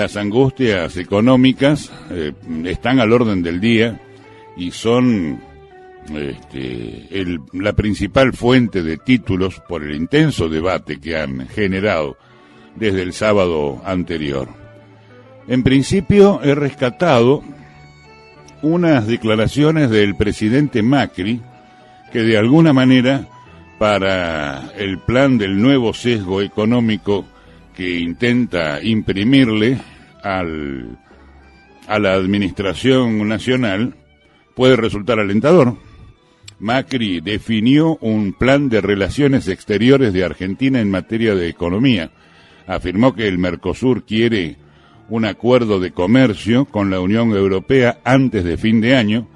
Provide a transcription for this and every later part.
Las angustias económicas están al orden del día y son la principal fuente de títulos por el intenso debate que han generado desde el sábado anterior. En principio he rescatado unas declaraciones del presidente Macri que de alguna manera, para el plan del nuevo sesgo económico que intenta imprimirle a la administración nacional, puede resultar alentador. Macri definió un plan de relaciones exteriores de Argentina en materia de economía. Afirmó que el Mercosur quiere un acuerdo de comercio con la Unión Europea antes de fin de año.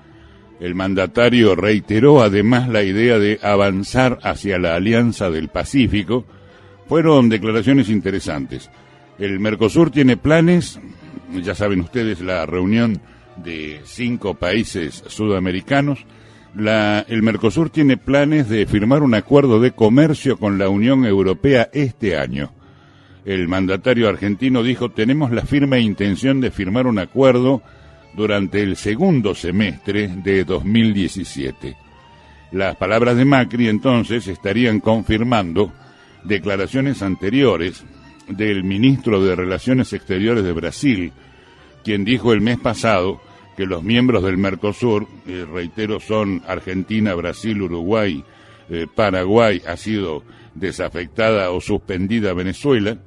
El mandatario reiteró además la idea de avanzar hacia la Alianza del Pacífico. Fueron declaraciones interesantes. El Mercosur tiene planes, ya saben ustedes, la reunión de 5 países sudamericanos. El Mercosur tiene planes de firmar un acuerdo de comercio con la Unión Europea este año. El mandatario argentino dijo: tenemos la firme intención de firmar un acuerdo durante el segundo semestre de 2017. Las palabras de Macri entonces estarían confirmando declaraciones anteriores del ministro de Relaciones Exteriores de Brasil, quien dijo el mes pasado que los miembros del Mercosur, reitero, son Argentina, Brasil, Uruguay, Paraguay, ha sido desafectada o suspendida Venezuela,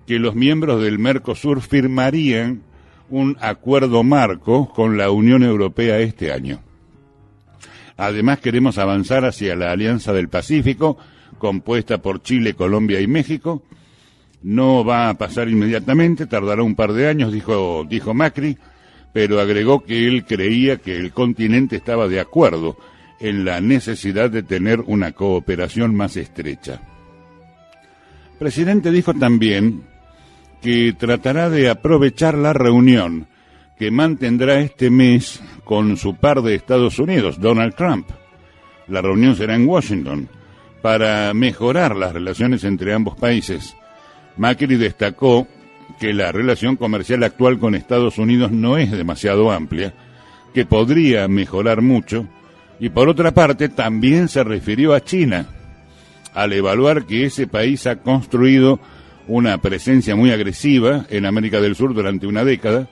que los miembros del Mercosur firmarían un acuerdo marco con la Unión Europea este año. Además, queremos avanzar hacia la Alianza del Pacífico, compuesta por Chile, Colombia y México. No va a pasar inmediatamente, tardará un par de años, dijo Macri, pero agregó que él creía que el continente estaba de acuerdo en la necesidad de tener una cooperación más estrecha. El presidente dijo también que tratará de aprovechar la reunión que mantendrá este mes con su par de Estados Unidos, Donald Trump. La reunión será en Washington, para mejorar las relaciones entre ambos países. Macri destacó que la relación comercial actual con Estados Unidos no es demasiado amplia, que podría mejorar mucho, y por otra parte también se refirió a China, al evaluar que ese país ha construido una presencia muy agresiva en América del Sur durante una década.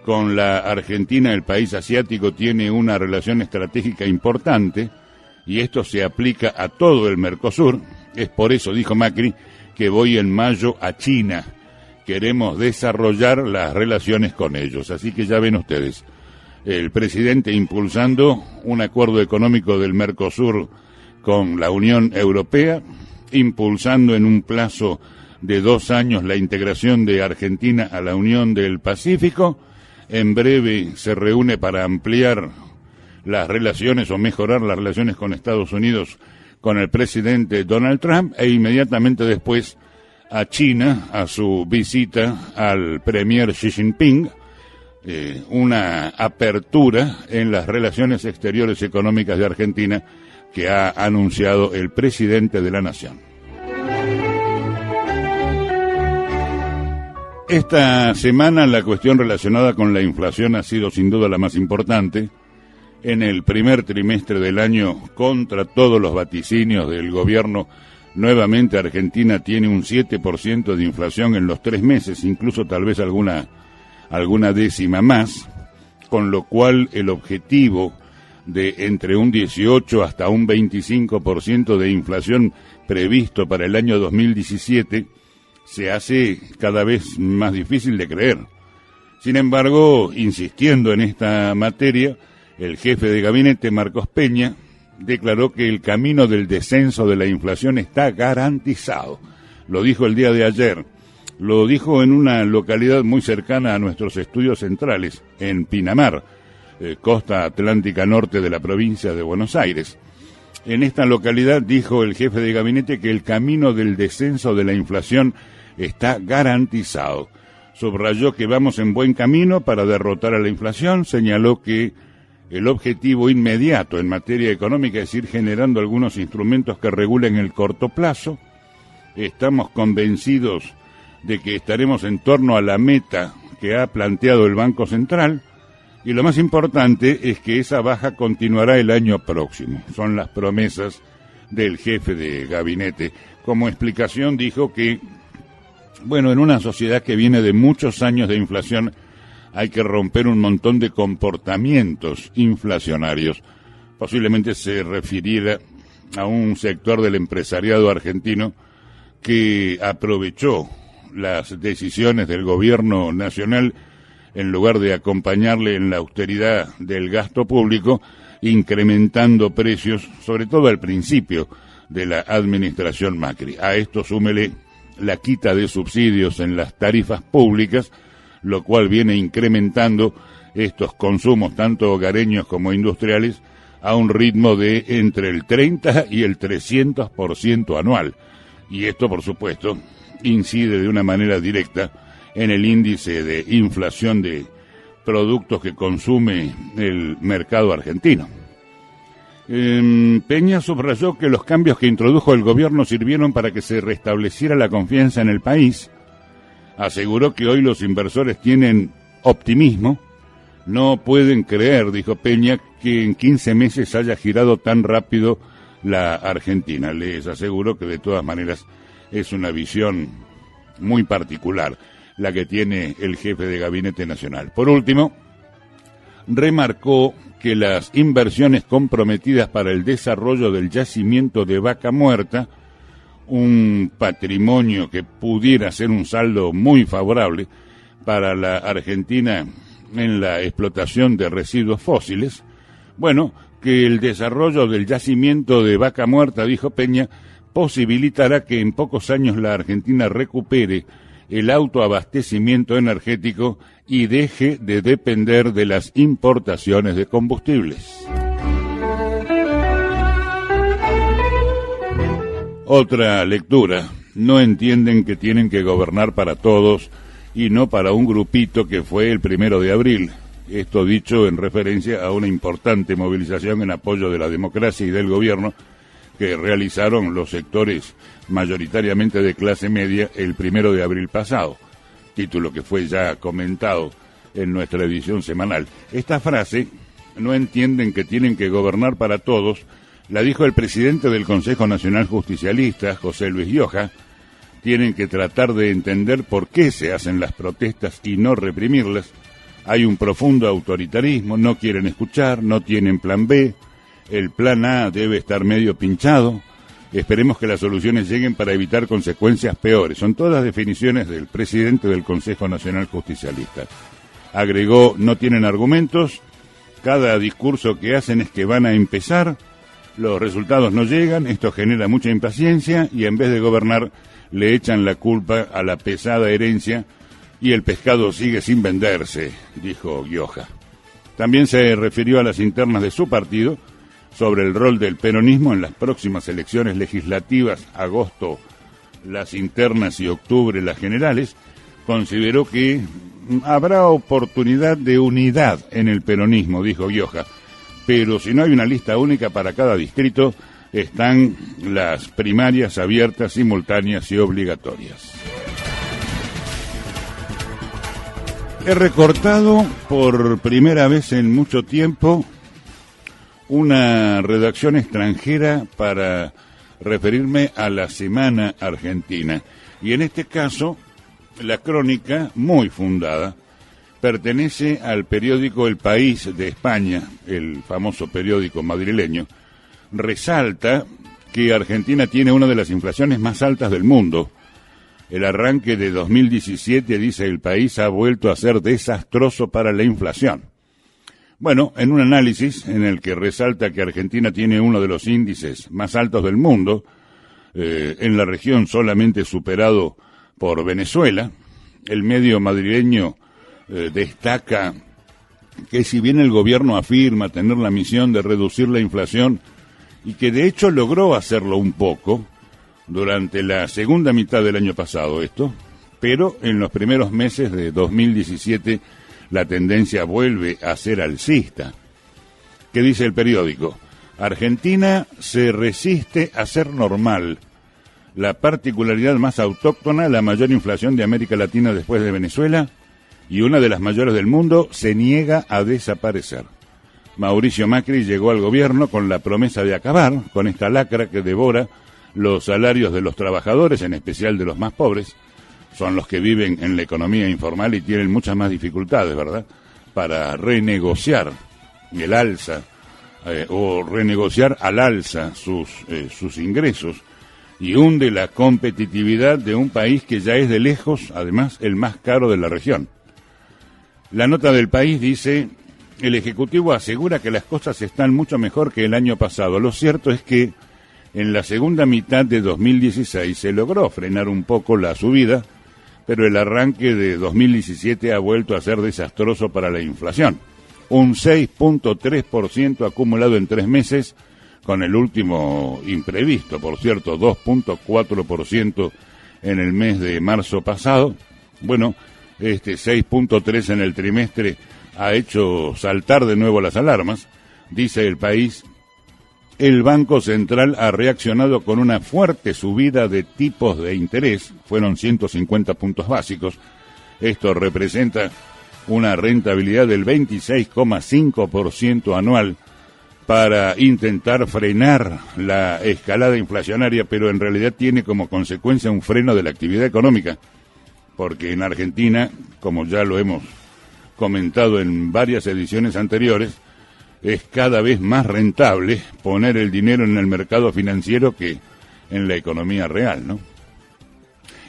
Con la Argentina, el país asiático tiene una relación estratégica importante, y esto se aplica a todo el Mercosur. Es por eso, dijo Macri, que voy en mayo a China. Queremos desarrollar las relaciones con ellos. Así que ya ven ustedes, el presidente impulsando un acuerdo económico del Mercosur con la Unión Europea, impulsando en un plazo de 2 años la integración de Argentina a la Unión del Pacífico. En breve se reúne para ampliar las relaciones o mejorar las relaciones con Estados Unidos con el presidente Donald Trump, e inmediatamente después a China, a su visita al premier Xi Jinping, una apertura en las relaciones exteriores económicas de Argentina que ha anunciado el presidente de la nación. Esta semana la cuestión relacionada con la inflación ha sido sin duda la más importante. En el primer trimestre del año, contra todos los vaticinios del gobierno, nuevamente Argentina tiene un 7% de inflación en los 3 meses, incluso tal vez alguna décima más, con lo cual el objetivo de entre un 18 hasta un 25% de inflación previsto para el año 2017 se hace cada vez más difícil de creer. Sin embargo, insistiendo en esta materia, el jefe de gabinete, Marcos Peña, declaró que el camino del descenso de la inflación está garantizado. Lo dijo el día de ayer. Lo dijo en una localidad muy cercana a nuestros estudios centrales, en Pinamar, costa atlántica norte de la provincia de Buenos Aires. En esta localidad dijo el jefe de gabinete que el camino del descenso de la inflación está garantizado. Subrayó que vamos en buen camino para derrotar a la inflación. Señaló que el objetivo inmediato en materia económica es ir generando algunos instrumentos que regulen el corto plazo. Estamos convencidos de que estaremos en torno a la meta que ha planteado el Banco Central, y lo más importante es que esa baja continuará el año próximo. Son las promesas del jefe de gabinete. Como explicación dijo que, bueno, en una sociedad que viene de muchos años de inflación, hay que romper un montón de comportamientos inflacionarios. Posiblemente se refiriera a un sector del empresariado argentino que aprovechó las decisiones del gobierno nacional en lugar de acompañarle en la austeridad del gasto público, incrementando precios, sobre todo al principio de la administración Macri. A esto súmele la quita de subsidios en las tarifas públicas, lo cual viene incrementando estos consumos, tanto hogareños como industriales, a un ritmo de entre el 30 y el 300% anual. Y esto, por supuesto, incide de una manera directa en el índice de inflación de productos que consume el mercado argentino. Peña subrayó que los cambios que introdujo el gobierno sirvieron para que se restableciera la confianza en el país. Aseguró que hoy los inversores tienen optimismo. No pueden creer, dijo Peña, que en 15 meses haya girado tan rápido la Argentina. Les aseguró que de todas maneras es una visión muy particular la que tiene el jefe de Gabinete Nacional. Por último, remarcó que las inversiones comprometidas para el desarrollo del yacimiento de Vaca Muerta, un patrimonio que pudiera ser un saldo muy favorable para la Argentina en la explotación de residuos fósiles, bueno, que el desarrollo del yacimiento de Vaca Muerta, dijo Peña, posibilitará que en pocos años la Argentina recupere el autoabastecimiento energético y deje de depender de las importaciones de combustibles. Otra lectura: no entienden que tienen que gobernar para todos y no para un grupito que fue el 1 de abril. Esto dicho en referencia a una importante movilización en apoyo de la democracia y del gobierno que realizaron los sectores mayoritariamente de clase media el 1 de abril pasado, título que fue ya comentado en nuestra edición semanal. Esta frase, no entienden que tienen que gobernar para todos, la dijo el presidente del Consejo Nacional Justicialista, José Luis Gioja. Tienen que tratar de entender por qué se hacen las protestas y no reprimirlas. Hay un profundo autoritarismo, no quieren escuchar, no tienen plan B, el plan A debe estar medio pinchado. Esperemos que las soluciones lleguen para evitar consecuencias peores. Son todas definiciones del presidente del Consejo Nacional Justicialista. Agregó, no tienen argumentos, cada discurso que hacen es que van a empezar, los resultados no llegan, esto genera mucha impaciencia y en vez de gobernar le echan la culpa a la pesada herencia y el pescado sigue sin venderse, dijo Gioja. También se refirió a las internas de su partido sobre el rol del peronismo en las próximas elecciones legislativas, agosto las internas y octubre las generales. Consideró que habrá oportunidad de unidad en el peronismo, dijo Gioja, pero si no hay una lista única para cada distrito, están las primarias abiertas, simultáneas y obligatorias. He recortado por primera vez en mucho tiempo una redacción extranjera para referirme a la Semana Argentina. Y en este caso, la crónica, muy fundada, pertenece al periódico El País de España, el famoso periódico madrileño. Resalta que Argentina tiene una de las inflaciones más altas del mundo. El arranque de 2017, dice El País, ha vuelto a ser desastroso para la inflación. Bueno, en un análisis en el que resalta que Argentina tiene uno de los índices más altos del mundo, en la región solamente superado por Venezuela, el medio madrileño destaca que si bien el gobierno afirma tener la misión de reducir la inflación, y que de hecho logró hacerlo un poco durante la segunda mitad del año pasado pero en los primeros meses de 2017 la tendencia vuelve a ser alcista. ¿Qué dice el periódico? Argentina se resiste a ser normal. la particularidad más autóctona, la mayor inflación de América Latina después de Venezuela y una de las mayores del mundo, se niega a desaparecer. Mauricio Macri llegó al gobierno con la promesa de acabar con esta lacra que devora los salarios de los trabajadores, en especial de los más pobres. Son los que viven en la economía informal y tienen muchas más dificultades, ¿verdad?, para renegociar el alza o renegociar al alza sus ingresos, y hunde la competitividad de un país que ya es de lejos, además, el más caro de la región. La nota del País dice: el Ejecutivo asegura que las cosas están mucho mejor que el año pasado. Lo cierto es que en la segunda mitad de 2016 se logró frenar un poco la subida, pero el arranque de 2017 ha vuelto a ser desastroso para la inflación. Un 6.3% acumulado en 3 meses, con el último imprevisto, por cierto, 2.4% en el mes de marzo pasado. Bueno, 6.3 en el trimestre ha hecho saltar de nuevo las alarmas. Dice el País: el Banco Central ha reaccionado con una fuerte subida de tipos de interés, fueron 150 puntos básicos. Esto representa una rentabilidad del 26,5% anual para intentar frenar la escalada inflacionaria, pero en realidad tiene como consecuencia un freno de la actividad económica, porque en Argentina, como ya lo hemos comentado en varias ediciones anteriores, es cada vez más rentable poner el dinero en el mercado financiero que en la economía real, ¿no?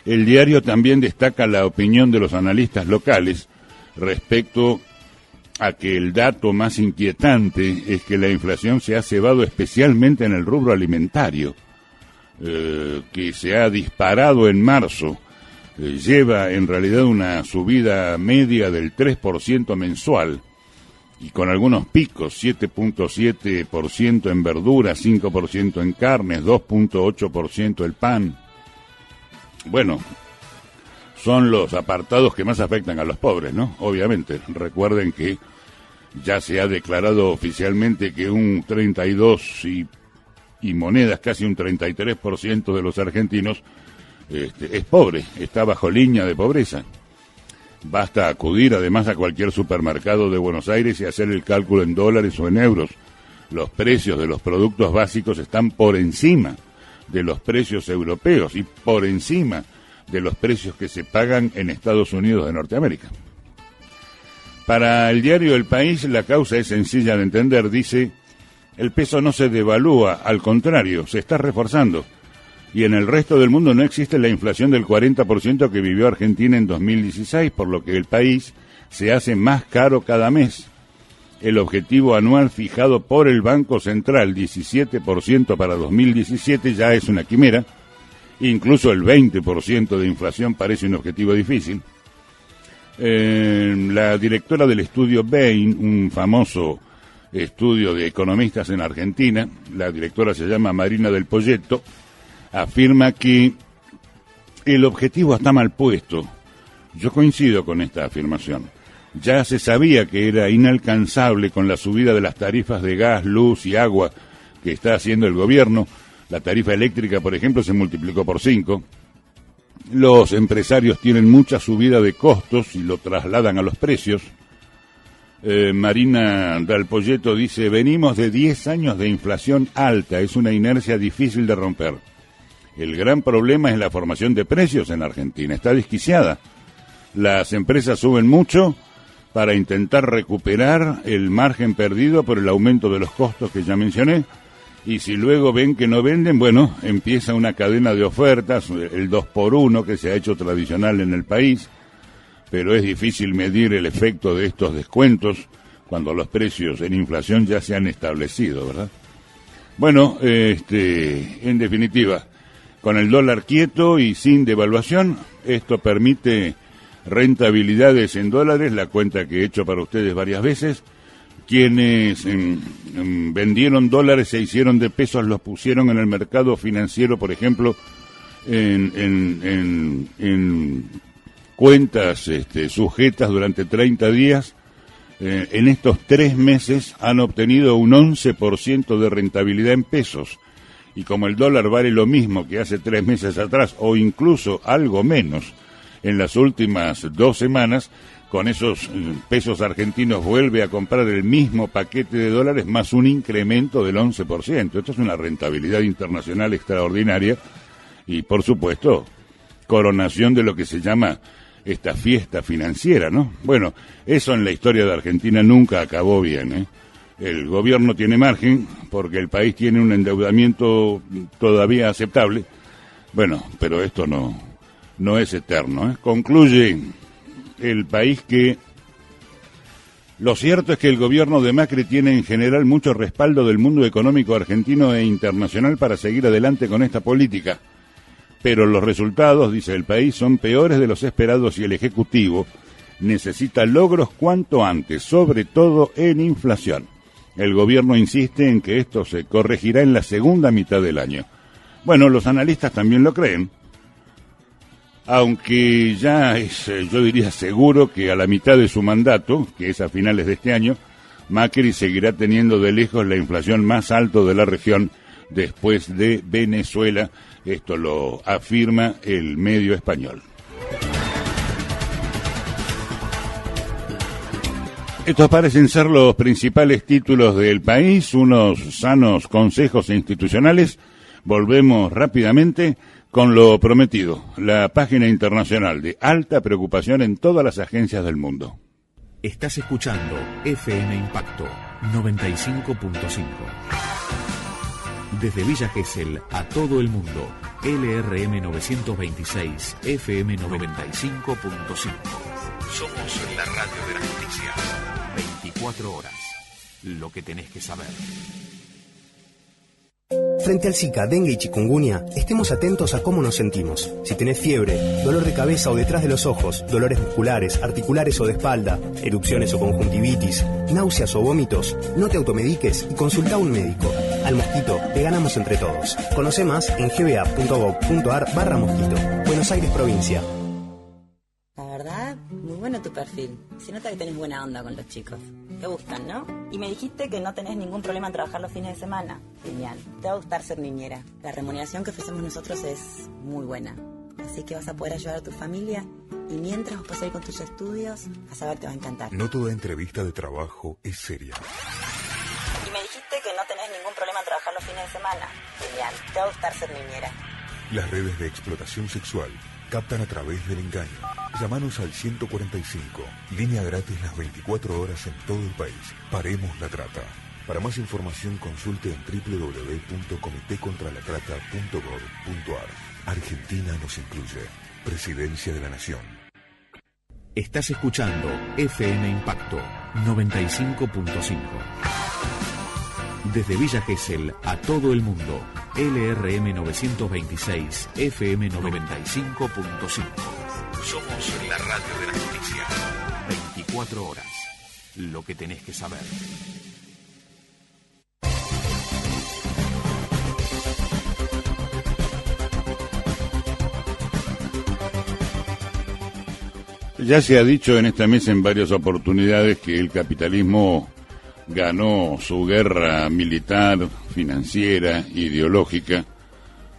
El diario también destaca la opinión de los analistas locales respecto a que el dato más inquietante es que la inflación se ha cebado especialmente en el rubro alimentario, que se ha disparado en marzo. Lleva en realidad una subida media del 3% mensual, y con algunos picos: 7.7% en verduras, 5% en carnes, 2.8% el pan. Bueno, son los apartados que más afectan a los pobres, ¿no? Obviamente, recuerden que ya se ha declarado oficialmente que un 32 y monedas, casi un 33% de los argentinos es pobre, está bajo línea de pobreza. Basta acudir además a cualquier supermercado de Buenos Aires y hacer el cálculo en dólares o en euros. Los precios de los productos básicos están por encima de los precios europeos y por encima de los precios que se pagan en Estados Unidos de Norteamérica. Para el diario El País, la causa es sencilla de entender. Dice: el peso no se devalúa, al contrario, se está reforzando. Y en el resto del mundo no existe la inflación del 40% que vivió Argentina en 2016, por lo que el país se hace más caro cada mes. El objetivo anual fijado por el Banco Central, 17% para 2017, ya es una quimera. Incluso el 20% de inflación parece un objetivo difícil. La directora del estudio Bain, un famoso estudio de economistas en Argentina, la directora se llama Marina del Poyetto, afirma que el objetivo está mal puesto. Yo coincido con esta afirmación. Ya se sabía que era inalcanzable con la subida de las tarifas de gas, luz y agua que está haciendo el gobierno. La tarifa eléctrica, por ejemplo, se multiplicó por 5. Los empresarios tienen mucha subida de costos y lo trasladan a los precios. Marina del Poyetto dice: venimos de 10 años de inflación alta, es una inercia difícil de romper. El gran problema es la formación de precios en Argentina, está desquiciada. Las empresas suben mucho para intentar recuperar el margen perdido por el aumento de los costos que ya mencioné, y si luego ven que no venden, bueno, empieza una cadena de ofertas, el 2x1 que se ha hecho tradicional en el país, pero es difícil medir el efecto de estos descuentos cuando los precios en inflación ya se han establecido, ¿verdad? Bueno, en definitiva, con el dólar quieto y sin devaluación, esto permite rentabilidades en dólares, la cuenta que he hecho para ustedes varias veces. Quienes vendieron dólares se hicieron de pesos, los pusieron en el mercado financiero, por ejemplo, en cuentas sujetas durante 30 días. En estos 3 meses han obtenido un 11% de rentabilidad en pesos. y como el dólar vale lo mismo que hace 3 meses atrás, o incluso algo menos en las últimas 2 semanas, con esos pesos argentinos vuelve a comprar el mismo paquete de dólares más un incremento del 11%. Esto es una rentabilidad internacional extraordinaria y, por supuesto, coronación de lo que se llama esta fiesta financiera, ¿no? Bueno, eso en la historia de Argentina nunca acabó bien, ¿eh? El gobierno tiene margen porque el país tiene un endeudamiento todavía aceptable. Bueno, pero esto no es eterno, ¿eh? Concluye el país que lo cierto es que el gobierno de Macri tiene en general mucho respaldo del mundo económico argentino e internacional para seguir adelante con esta política. Pero los resultados, dice el país, son peores de los esperados y el Ejecutivo necesita logros cuanto antes, sobre todo en inflación. El gobierno insiste en que esto se corregirá en la segunda mitad del año. Bueno, los analistas también lo creen, aunque ya es, yo diría seguro que a la mitad de su mandato, que es a finales de este año, Macri seguirá teniendo de lejos la inflación más alta de la región después de Venezuela. Esto lo afirma el medio español. Estos parecen ser los principales títulos del país, unos sanos consejos institucionales. Volvemos rápidamente con lo prometido, la página internacional de alta preocupación en todas las agencias del mundo. Estás escuchando FM Impacto 95.5. Desde Villa Gesell a todo el mundo, LRM 926, FM 95.5. Somos la radio de las noticias. 24 horas. Lo que tenés que saber. Frente al Zika, dengue y chikungunya, estemos atentos a cómo nos sentimos. Si tenés fiebre, dolor de cabeza o detrás de los ojos, dolores musculares, articulares o de espalda, erupciones o conjuntivitis, náuseas o vómitos, no te automediques y consulta a un médico. Al mosquito le ganamos entre todos. Conoce más en gba.gov.ar/mosquito. Buenos Aires, provincia. La verdad, muy bueno tu perfil. Se nota que tenés buena onda con los chicos. Te gustan, ¿no? Y me dijiste que no tenés ningún problema en trabajar los fines de semana. Genial. Te va a gustar ser niñera. La remuneración que ofrecemos nosotros es muy buena. Así que vas a poder ayudar a tu familia y mientras vos podés ir con tus estudios, vas a ver, te va a encantar. No toda entrevista de trabajo es seria. Y me dijiste que no tenés ningún problema en trabajar los fines de semana. Genial. Te va a gustar ser niñera. Las redes de explotación sexual captan a través del engaño. Llámanos al 145, línea gratis las 24 horas en todo el país. Paremos la trata. Para más información consulte en www.comitecontralatrata.gov.ar. Argentina nos incluye. Presidencia de la Nación. Estás escuchando FM Impacto 95.5. Desde Villa Gesell a todo el mundo, LRM 926, FM 95.5. Somos la radio de las noticias. 24 horas. Lo que tenés que saber. Ya se ha dicho en esta mesa en varias oportunidades que el capitalismo ganó su guerra militar, financiera, ideológica,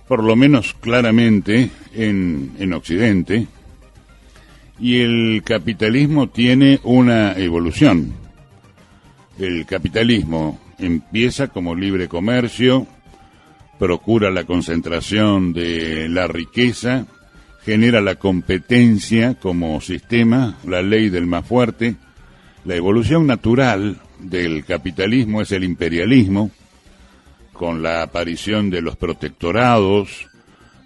por lo menos claramente en Occidente, y el capitalismo tiene una evolución. El capitalismo empieza como libre comercio, procura la concentración de la riqueza, genera la competencia como sistema, la ley del más fuerte. La evolución natural del capitalismo es el imperialismo, con la aparición de los protectorados,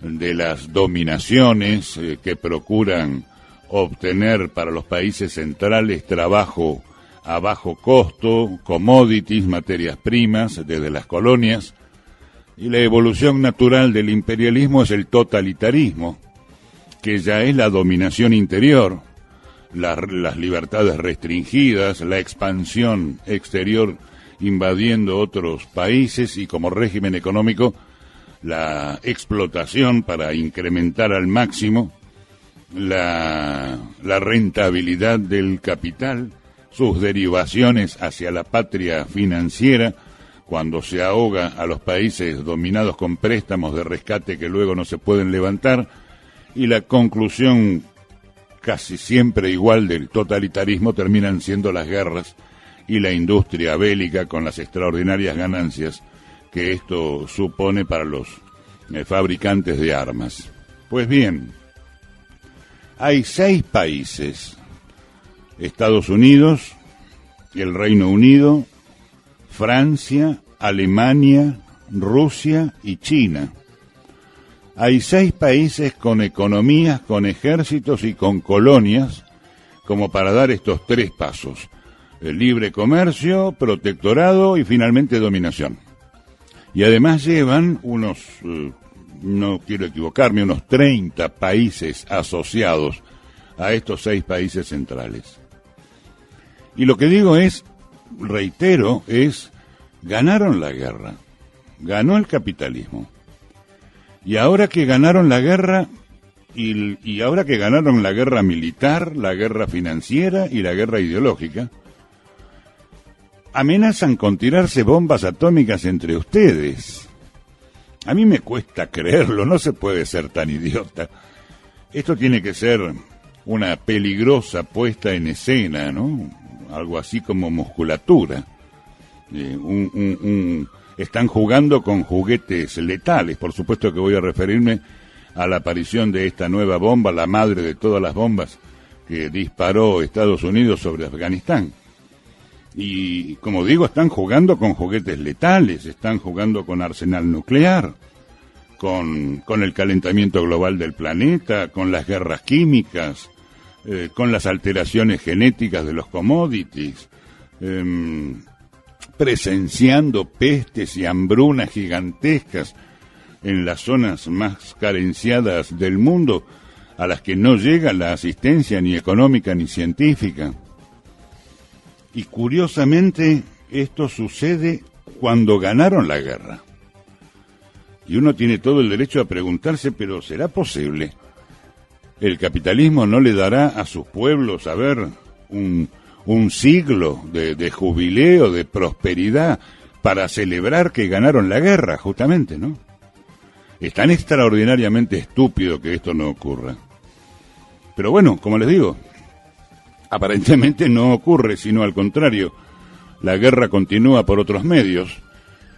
de las dominaciones que procuran obtener para los países centrales trabajo a bajo costo, commodities, materias primas desde las colonias, y la evolución natural del imperialismo es el totalitarismo, que ya es la dominación interior, las libertades restringidas, la expansión exterior invadiendo otros países y como régimen económico la explotación para incrementar al máximo la rentabilidad del capital, sus derivaciones hacia la patria financiera, cuando se ahoga a los países dominados con préstamos de rescate que luego no se pueden levantar, y la conclusión casi siempre igual del totalitarismo terminan siendo las guerras y la industria bélica con las extraordinarias ganancias que esto supone para los fabricantes de armas. Pues bien, hay 6 países: Estados Unidos, el Reino Unido, Francia, Alemania, Rusia y China. Hay 6 países con economías, con ejércitos y con colonias como para dar estos 3 pasos: el libre comercio, protectorado y finalmente dominación. Y además llevan unos, no quiero equivocarme, unos 30 países asociados a estos 6 países centrales. Y lo que digo es, reitero, es, ganaron la guerra, ganó el capitalismo. Y ahora que ganaron la guerra, y ahora que ganaron la guerra militar, la guerra financiera y la guerra ideológica, amenazan con tirarse bombas atómicas entre ustedes. A mí me cuesta creerlo, no se puede ser tan idiota. Esto tiene que ser una peligrosa puesta en escena, ¿no? Algo así como musculatura. Están jugando con juguetes letales. Por supuesto que voy a referirme a la aparición de esta nueva bomba, la madre de todas las bombas que disparó Estados Unidos sobre Afganistán. Y como digo, están jugando con juguetes letales, están jugando con arsenal nuclear, con el calentamiento global del planeta, con las guerras químicas, con las alteraciones genéticas de los commodities, presenciando pestes y hambrunas gigantescas en las zonas más carenciadas del mundo, a las que no llega la asistencia ni económica ni científica. Y curiosamente, esto sucede cuando ganaron la guerra. Y uno tiene todo el derecho a preguntarse, ¿pero será posible? ¿El capitalismo no le dará a sus pueblos, a ver, un siglo de jubileo, de prosperidad, para celebrar que ganaron la guerra, justamente, ¿no? Es tan extraordinariamente estúpido que esto no ocurra. Pero bueno, como les digo, aparentemente no ocurre, sino al contrario. La guerra continúa por otros medios,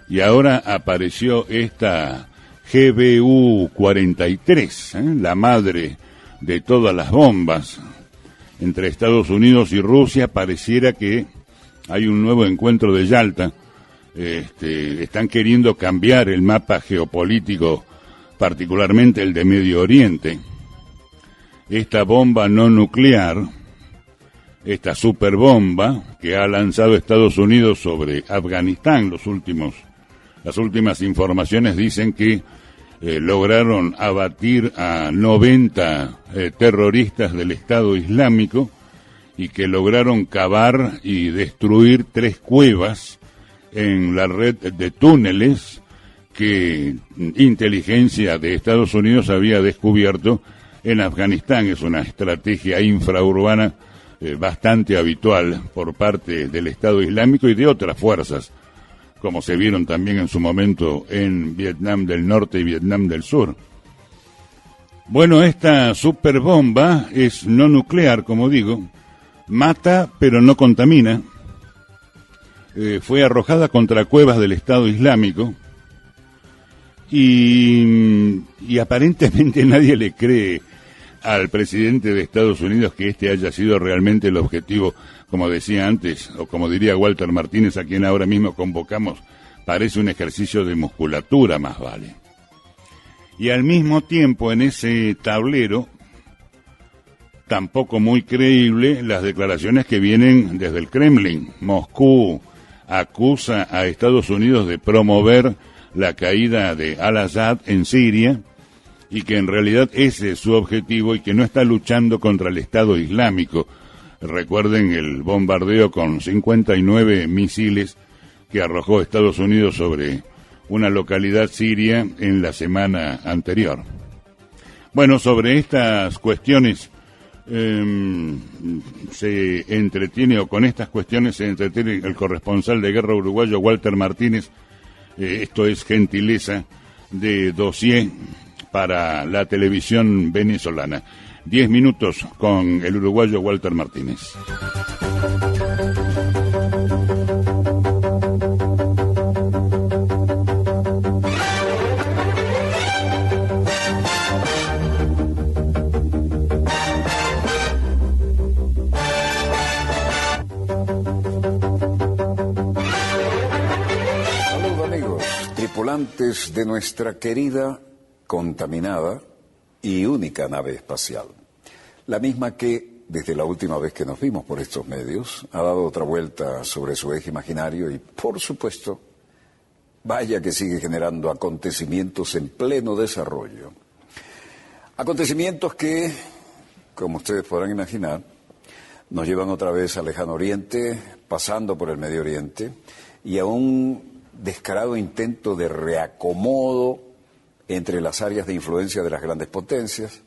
y ahora apareció esta GBU-43, la madre de todas las bombas. Entre Estados Unidos y Rusia pareciera que hay un nuevo encuentro de Yalta. Están queriendo cambiar el mapa geopolítico, particularmente el de Medio Oriente. Esta bomba no nuclear, esta superbomba que ha lanzado Estados Unidos sobre Afganistán, las últimas informaciones dicen que lograron abatir a 90 terroristas del Estado Islámico y que lograron cavar y destruir 3 cuevas en la red de túneles que inteligencia de Estados Unidos había descubierto en Afganistán. Es una estrategia infraurbana bastante habitual por parte del Estado Islámico y de otras fuerzas, como se vieron también en su momento en Vietnam del Norte y Vietnam del Sur. Bueno, esta superbomba es no nuclear, como digo, mata pero no contamina. Fue arrojada contra cuevas del Estado Islámico y aparentemente nadie le cree al presidente de Estados Unidos que este haya sido realmente el objetivo. Como decía antes, o como diría Walter Martínez, a quien ahora mismo convocamos, parece un ejercicio de musculatura, más vale. Y al mismo tiempo, en ese tablero, tampoco muy creíble, las declaraciones que vienen desde el Kremlin. Moscú acusa a Estados Unidos de promover la caída de Al-Assad en Siria, y que en realidad ese es su objetivo y que no está luchando contra el Estado Islámico. Recuerden el bombardeo con 59 misiles que arrojó Estados Unidos sobre una localidad siria en la semana anterior. Bueno, sobre estas cuestiones se entretiene, o con estas cuestiones se entretiene el corresponsal de guerra uruguayo Walter Martínez. Esto es gentileza de Dossier para la televisión venezolana. 10 minutos con el uruguayo Walter Martínez. Tripulantes de nuestra querida, contaminada y única nave espacial. La misma que, desde la última vez que nos vimos por estos medios, ha dado otra vuelta sobre su eje imaginario y, por supuesto, vaya que sigue generando acontecimientos en pleno desarrollo. Acontecimientos que, como ustedes podrán imaginar, nos llevan otra vez al lejano oriente, pasando por el Medio Oriente, y a un descarado intento de reacomodo entre las áreas de influencia de las grandes potencias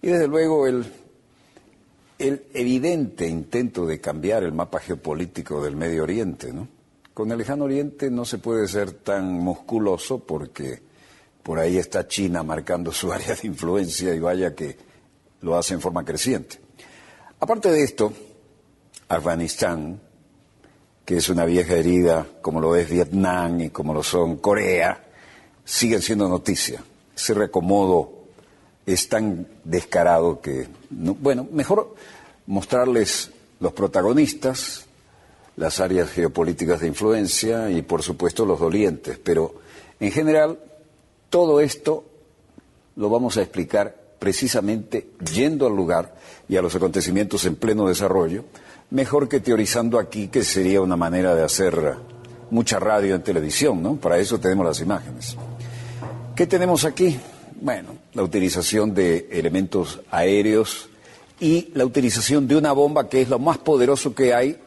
y desde luego el evidente intento de cambiar el mapa geopolítico del Medio Oriente, ¿no? Con el lejano oriente no se puede ser tan musculoso porque por ahí está China marcando su área de influencia y vaya que lo hace en forma creciente. Aparte de esto, Afganistán, que es una vieja herida, como lo es Vietnam y como lo son Corea, siguen siendo noticia. Ese reacomodo es tan descarado que, bueno, mejor mostrarles los protagonistas, las áreas geopolíticas de influencia y, por supuesto, los dolientes. Pero, en general, todo esto lo vamos a explicar precisamente yendo al lugar y a los acontecimientos en pleno desarrollo, mejor que teorizando aquí, que sería una manera de hacer mucha radio en televisión, ¿no? Para eso tenemos las imágenes. ¿Qué tenemos aquí? Bueno, la utilización de elementos aéreos y la utilización de una bomba que es lo más poderoso que hay,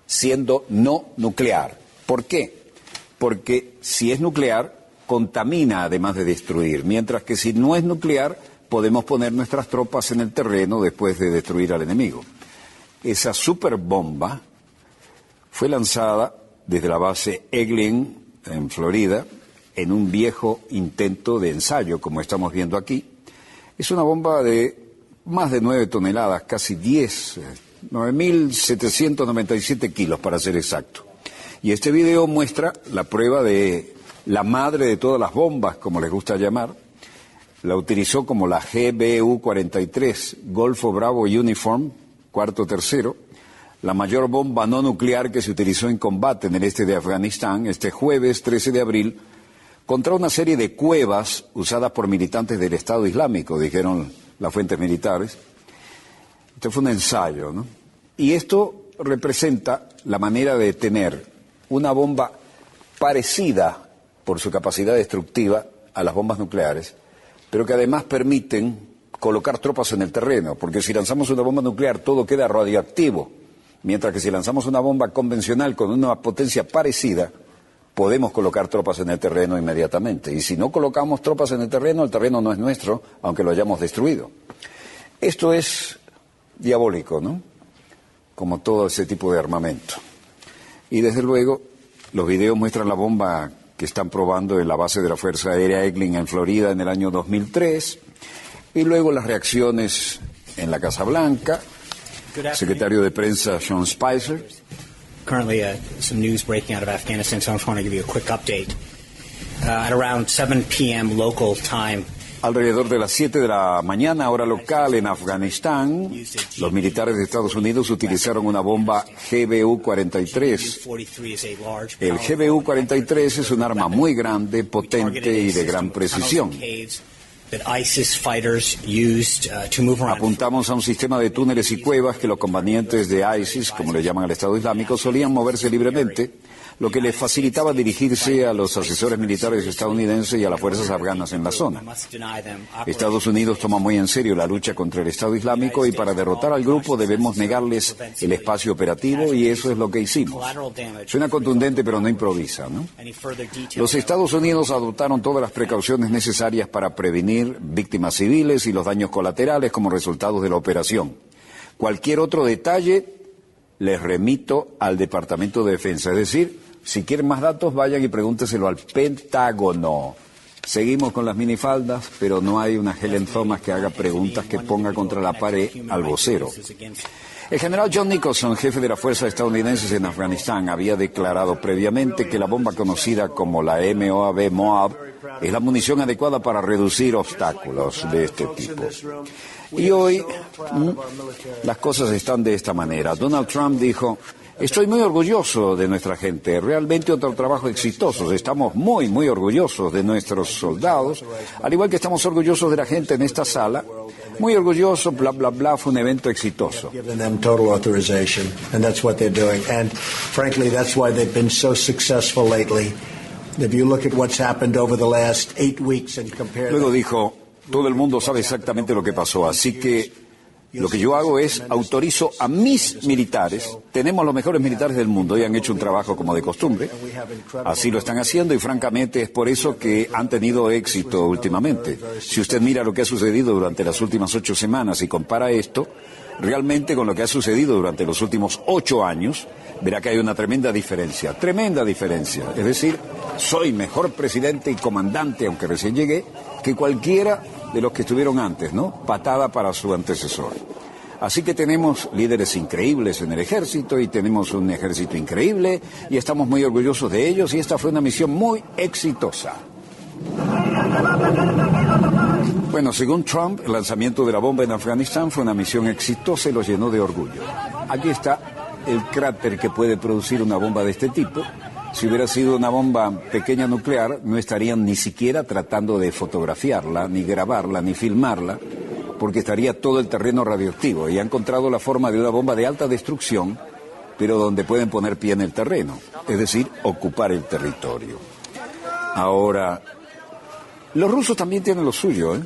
siendo no nuclear. ¿Por qué? Porque si es nuclear, contamina además de destruir, mientras que si no es nuclear, podemos poner nuestras tropas en el terreno después de destruir al enemigo. Esa superbomba fue lanzada desde la base Eglin, en Florida, en un viejo intento de ensayo, como estamos viendo aquí. Es una bomba de más de 9 toneladas, casi 9.797 kilos para ser exacto. Y este video muestra la prueba de la madre de todas las bombas, como les gusta llamar. La utilizó como la GBU-43, Golfo Bravo Uniform, cuarto tercero, la mayor bomba no nuclear que se utilizó en combate en el este de Afganistán este jueves 13 de abril contra una serie de cuevas usadas por militantes del Estado Islámico, dijeron las fuentes militares. Este fue un ensayo, ¿no? Y esto representa la manera de tener una bomba parecida por su capacidad destructiva a las bombas nucleares, pero que además permiten colocar tropas en el terreno, porque si lanzamos una bomba nuclear todo queda radioactivo, mientras que si lanzamos una bomba convencional con una potencia parecida, podemos colocar tropas en el terreno inmediatamente. Y si no colocamos tropas en el terreno no es nuestro, aunque lo hayamos destruido. Esto es diabólico, ¿no? Como todo ese tipo de armamento. Y desde luego, los videos muestran la bomba que están probando en la base de la Fuerza Aérea Eglin en Florida en el año 2003, y luego las reacciones en la Casa Blanca. Secretario de Prensa Sean Spicer. Currently, some news breaking out of Afghanistan, so I just want to give you a quick update. At around 7 p.m. local time. Alrededor de las 7 de la mañana, hora local, en Afganistán, los militares de Estados Unidos utilizaron una bomba GBU-43. El GBU-43 es un arma muy grande, potente y de gran precisión. Apuntamos a un sistema de túneles y cuevas que los combatientes de ISIS, como le llaman al Estado Islámico, solían moverse libremente, lo que les facilitaba dirigirse a los asesores militares estadounidenses y a las fuerzas afganas en la zona. Estados Unidos toma muy en serio la lucha contra el Estado Islámico y para derrotar al grupo debemos negarles el espacio operativo y eso es lo que hicimos. Suena contundente pero no improvisa, ¿no? Los Estados Unidos adoptaron todas las precauciones necesarias para prevenir víctimas civiles y los daños colaterales como resultado de la operación. Cualquier otro detalle les remito al Departamento de Defensa. Es decir, si quieren más datos, vayan y pregúnteselo al Pentágono. Seguimos con las minifaldas, pero no hay una Helen Thomas que haga preguntas que ponga contra la pared al vocero. El general John Nicholson, jefe de las fuerzas estadounidenses en Afganistán, había declarado previamente que la bomba conocida como la MOAB es la munición adecuada para reducir obstáculos de este tipo. Y hoy las cosas están de esta manera. Donald Trump dijo: estoy muy orgulloso de nuestra gente, realmente otro trabajo exitoso. Estamos muy orgullosos de nuestros soldados, al igual que estamos orgullosos de la gente en esta sala. Muy orgulloso, bla, bla, bla, fue un evento exitoso. Luego dijo: todo el mundo sabe exactamente lo que pasó, así que lo que yo hago es autorizo a mis militares. Tenemos los mejores militares del mundo y han hecho un trabajo como de costumbre. Así lo están haciendo y francamente es por eso que han tenido éxito últimamente. Si usted mira lo que ha sucedido durante las últimas 8 semanas y compara esto realmente con lo que ha sucedido durante los últimos 8 años, verá que hay una tremenda diferencia. Es decir, soy mejor presidente y comandante, aunque recién llegué, que cualquiera de los que estuvieron antes, ¿no? Patada para su antecesor. Así que tenemos líderes increíbles en el ejército y tenemos un ejército increíble y estamos muy orgullosos de ellos y esta fue una misión muy exitosa. Bueno, según Trump, el lanzamiento de la bomba en Afganistán fue una misión exitosa y lo llenó de orgullo. Aquí está el cráter que puede producir una bomba de este tipo. Si hubiera sido una bomba pequeña nuclear, no estarían ni siquiera tratando de fotografiarla, ni grabarla, ni filmarla, porque estaría todo el terreno radioactivo. Y ha encontrado la forma de una bomba de alta destrucción, pero donde pueden poner pie en el terreno, es decir, ocupar el territorio. Ahora, los rusos también tienen lo suyo, ¿eh?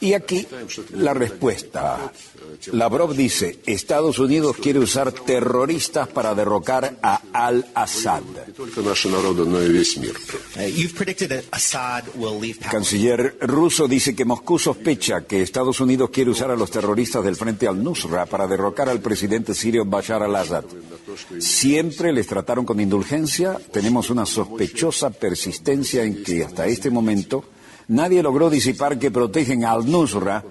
Y aquí la respuesta. Lavrov dice: Estados Unidos quiere usar terroristas para derrocar a al-Assad. El canciller ruso dice que Moscú sospecha que Estados Unidos quiere usar a los terroristas del Frente al-Nusra para derrocar al presidente sirio Bashar al-Assad. Siempre les trataron con indulgencia. Tenemos una sospechosa persistencia en que hasta este momento nadie logró disipar que protegen al-Nusra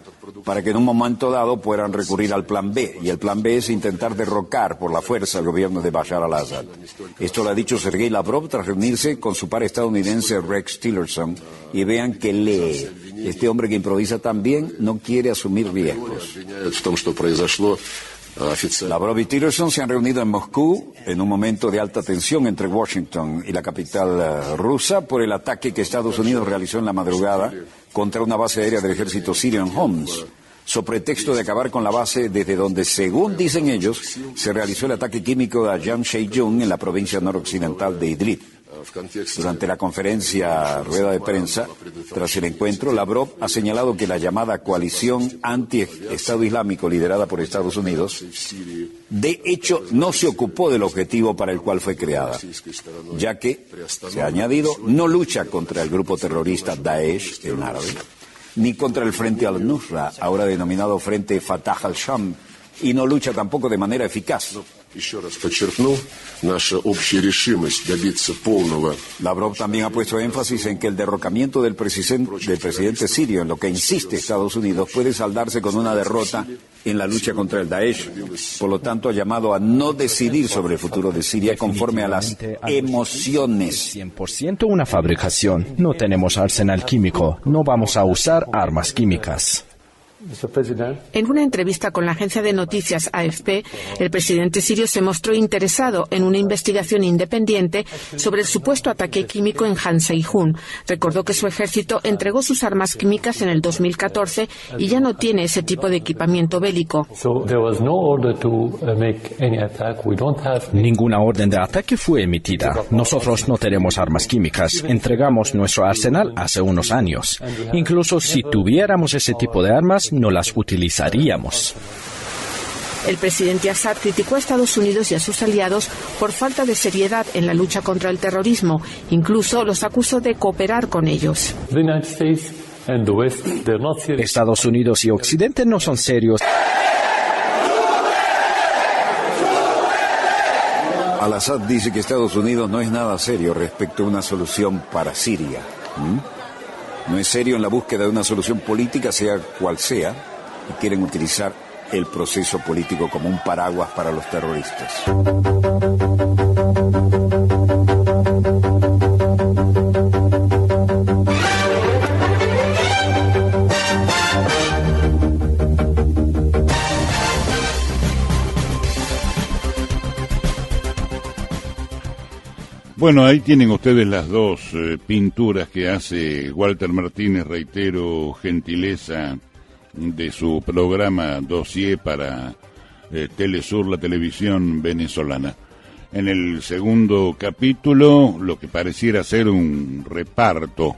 para que en un momento dado puedan recurrir al plan B. Y el plan B es intentar derrocar por la fuerza al gobierno de Bashar al-Assad. Esto lo ha dicho Sergei Lavrov tras reunirse con su par estadounidense Rex Tillerson. Y vean que lee. Este hombre que improvisa tan bien no quiere asumir riesgos. Lavrov y Tillerson se han reunido en Moscú en un momento de alta tensión entre Washington y la capital rusa por el ataque que Estados Unidos realizó en la madrugada contra una base aérea del ejército sirio en Homs, sobre pretexto de acabar con la base desde donde, según dicen ellos, se realizó el ataque químico a Jamshedjung en la provincia noroccidental de Idlib. Durante la conferencia rueda de prensa, tras el encuentro, Lavrov ha señalado que la llamada coalición anti-Estado Islámico liderada por Estados Unidos, de hecho, no se ocupó del objetivo para el cual fue creada, ya que, se ha añadido, no lucha contra el grupo terrorista Daesh, en árabe, ni contra el Frente al-Nusra, ahora denominado Frente Fatah al-Sham, y no lucha tampoco de manera eficaz. Lavrov también ha puesto énfasis en que el derrocamiento del presidente sirio, en lo que insiste Estados Unidos, puede saldarse con una derrota en la lucha contra el Daesh. Por lo tanto, ha llamado a no decidir sobre el futuro de Siria conforme a las emociones. 100% una fabricación. No tenemos arsenal químico. No vamos a usar armas químicas. En una entrevista con la agencia de noticias AFP, el presidente sirio se mostró interesado en una investigación independiente sobre el supuesto ataque químico en Han Sei-Jun. Recordó que su ejército entregó sus armas químicas en el 2014 y ya no tiene ese tipo de equipamiento bélico. Ninguna orden de ataque fue emitida. Nosotros no tenemos armas químicas. Entregamos nuestro arsenal hace unos años. Incluso si tuviéramos ese tipo de armas, no las utilizaríamos. El presidente Assad criticó a Estados Unidos y a sus aliados por falta de seriedad en la lucha contra el terrorismo. Incluso los acusó de cooperar con ellos. Estados Unidos y Occidente no son serios. Al-Assad dice que Estados Unidos no es nada serio respecto a una solución para Siria. No es serio en la búsqueda de una solución política, sea cual sea, y quieren utilizar el proceso político como un paraguas para los terroristas. Bueno, ahí tienen ustedes las dos pinturas que hace Walter Martínez, reitero, gentileza de su programa Dossier para Telesur, la televisión venezolana. En el segundo capítulo, lo que pareciera ser un reparto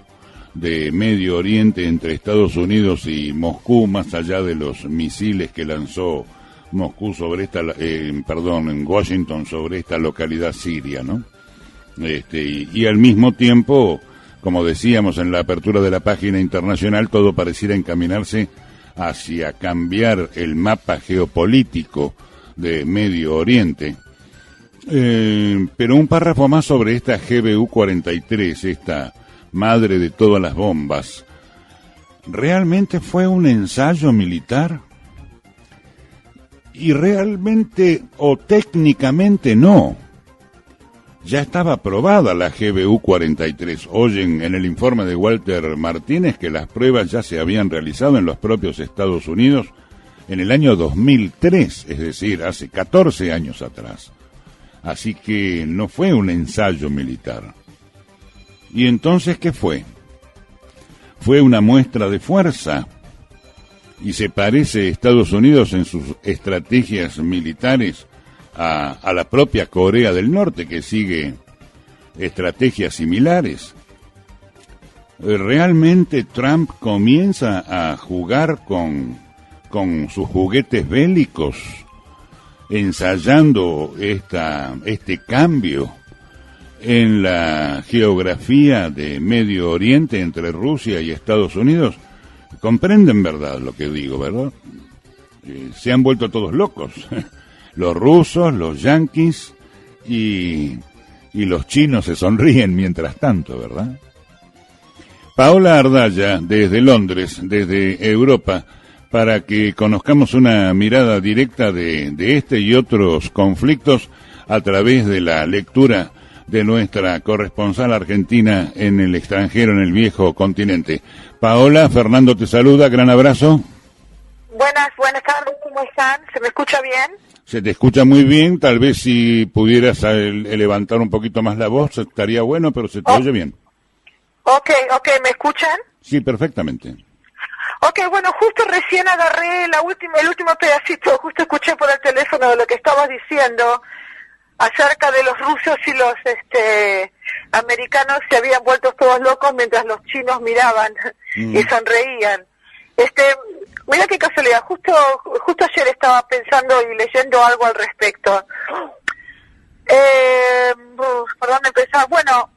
de Medio Oriente entre Estados Unidos y Moscú, más allá de los misiles que lanzó Moscú sobre en Washington sobre esta localidad siria, ¿no? Y al mismo tiempo, como decíamos en la apertura de la página internacional, todo pareciera encaminarse hacia cambiar el mapa geopolítico de Medio Oriente. Pero un párrafo más sobre esta GBU-43, esta madre de todas las bombas. ¿Realmente fue un ensayo militar? Y realmente o técnicamente no. Ya estaba aprobada la GBU-43. Oyen en el informe de Walter Martínez que las pruebas ya se habían realizado en los propios Estados Unidos en el año 2003, es decir, hace 14 años atrás. Así que no fue un ensayo militar. ¿Y entonces qué fue? Fue una muestra de fuerza. ¿Y se parece Estados Unidos en sus estrategias militares a la propia Corea del Norte, que sigue estrategias similares? ¿Realmente Trump comienza a jugar con sus juguetes bélicos, ensayando este cambio en la geografía de Medio Oriente entre Rusia y Estados Unidos? Comprenden, ¿verdad?, lo que digo, ¿verdad? Se han vuelto todos locos. Los rusos, los yanquis y los chinos se sonríen mientras tanto, ¿verdad? Paola Ardaya, desde Londres, desde Europa, para que conozcamos una mirada directa de este y otros conflictos a través de la lectura de nuestra corresponsal argentina en el extranjero, en el viejo continente. Paola, Fernando te saluda, gran abrazo. Buenas tardes, ¿cómo están? ¿Se me escucha bien? Se te escucha muy bien, tal vez si pudieras levantar un poquito más la voz estaría bueno, pero se te oye bien. Ok, ¿me escuchan? Sí, perfectamente. Ok, bueno, justo recién agarré el último pedacito, justo escuché por el teléfono de lo que estabas diciendo acerca de los rusos y los americanos se habían vuelto todos locos mientras los chinos miraban y sonreían. Mira qué casualidad, justo ayer estaba pensando y leyendo algo al respecto. ¿Por dónde empezar? Bueno,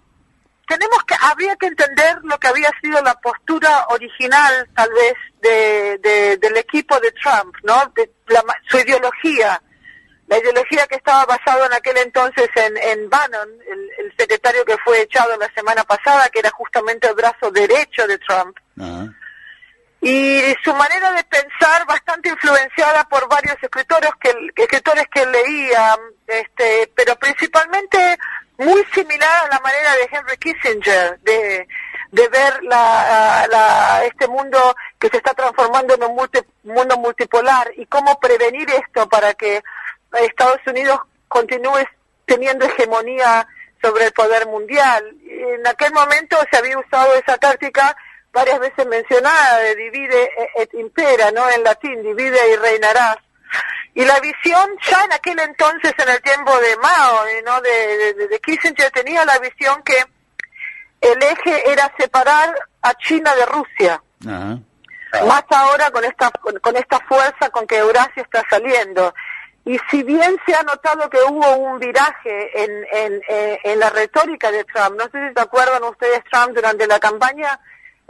habría que entender lo que había sido la postura original, tal vez, del equipo de Trump, ¿no? Su ideología, la ideología que estaba basada en aquel entonces en Bannon, el secretario que fue echado la semana pasada, que era justamente el brazo derecho de Trump. Uh-huh. Y su manera de pensar bastante influenciada por varios escritores que leía, pero principalmente muy similar a la manera de Henry Kissinger de ver este mundo que se está transformando en un mundo multipolar y cómo prevenir esto para que Estados Unidos continúe teniendo hegemonía sobre el poder mundial. Y en aquel momento se había usado esa táctica varias veces mencionada de divide et impera, ¿no? En latín, divide y reinarás. Y la visión ya en aquel entonces, en el tiempo de Mao, ¿no? de Kissinger, tenía la visión que el eje era separar a China de Rusia. Uh-huh. Más ahora con esta fuerza con que Eurasia está saliendo. Y si bien se ha notado que hubo un viraje en la retórica de Trump, no sé si se acuerdan ustedes, Trump durante la campaña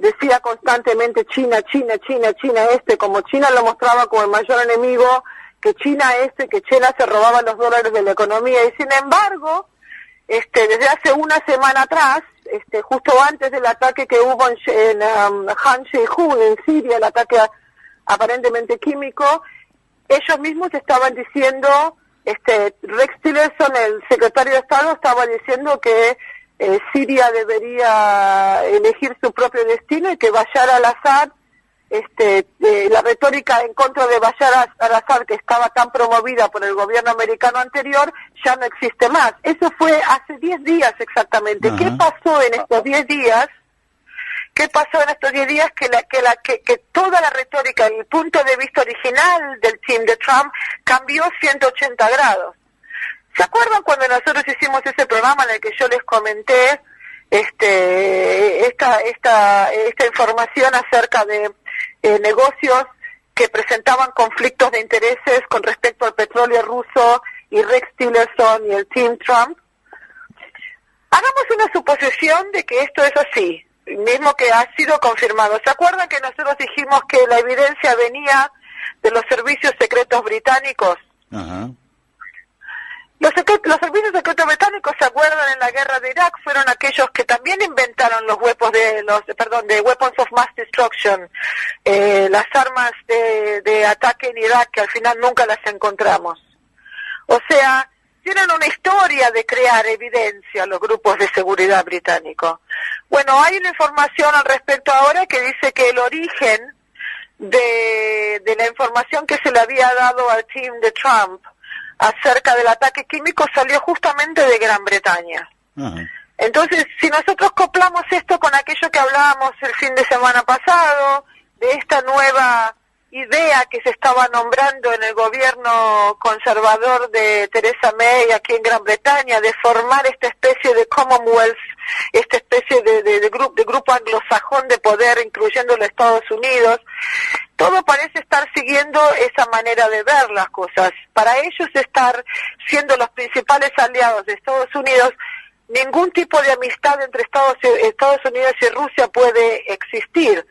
decía constantemente China, como China lo mostraba como el mayor enemigo que China se robaba los dólares de la economía, y sin embargo, desde hace una semana atrás, justo antes del ataque que hubo en Han Sheikhoun, en Siria, el ataque aparentemente químico, ellos mismos estaban diciendo, Rex Tillerson, el secretario de Estado, estaba diciendo que Siria debería elegir su propio destino y que Bashar al-Assad, la retórica en contra de Bashar al-Assad, que estaba tan promovida por el gobierno americano anterior, ya no existe más. Eso fue hace 10 días exactamente. ¿Qué pasó en estos 10 días? ¿Qué pasó en estos 10 días? Que toda la retórica, el punto de vista original del team de Trump cambió 180 grados. ¿Se acuerdan cuando nosotros hicimos ese programa en el que yo les comenté esta información acerca de negocios que presentaban conflictos de intereses con respecto al petróleo ruso y Rex Tillerson y el team Trump? Hagamos una suposición de que esto es así, mismo que ha sido confirmado. ¿Se acuerdan que nosotros dijimos que la evidencia venía de los servicios secretos británicos? Ajá. Los servicios secretos británicos, ¿se acuerdan? En la guerra de Irak fueron aquellos que también inventaron los de weapons of mass destruction, las armas de ataque en Irak, que al final nunca las encontramos. O sea, tienen una historia de crear evidencia los grupos de seguridad británicos. Bueno, hay una información al respecto ahora que dice que el origen de la información que se le había dado al team de Trump acerca del ataque químico salió justamente de Gran Bretaña. Entonces, si nosotros coplamos esto con aquello que hablábamos el fin de semana pasado, de esta nueva idea que se estaba nombrando en el gobierno conservador de Theresa May aquí en Gran Bretaña, de formar esta especie de Commonwealth, esta especie de grupo anglosajón de poder, incluyendo los Estados Unidos, todo parece estar siguiendo esa manera de ver las cosas. Para ellos estar siendo los principales aliados de Estados Unidos, ningún tipo de amistad entre Estados Unidos y Rusia puede existir.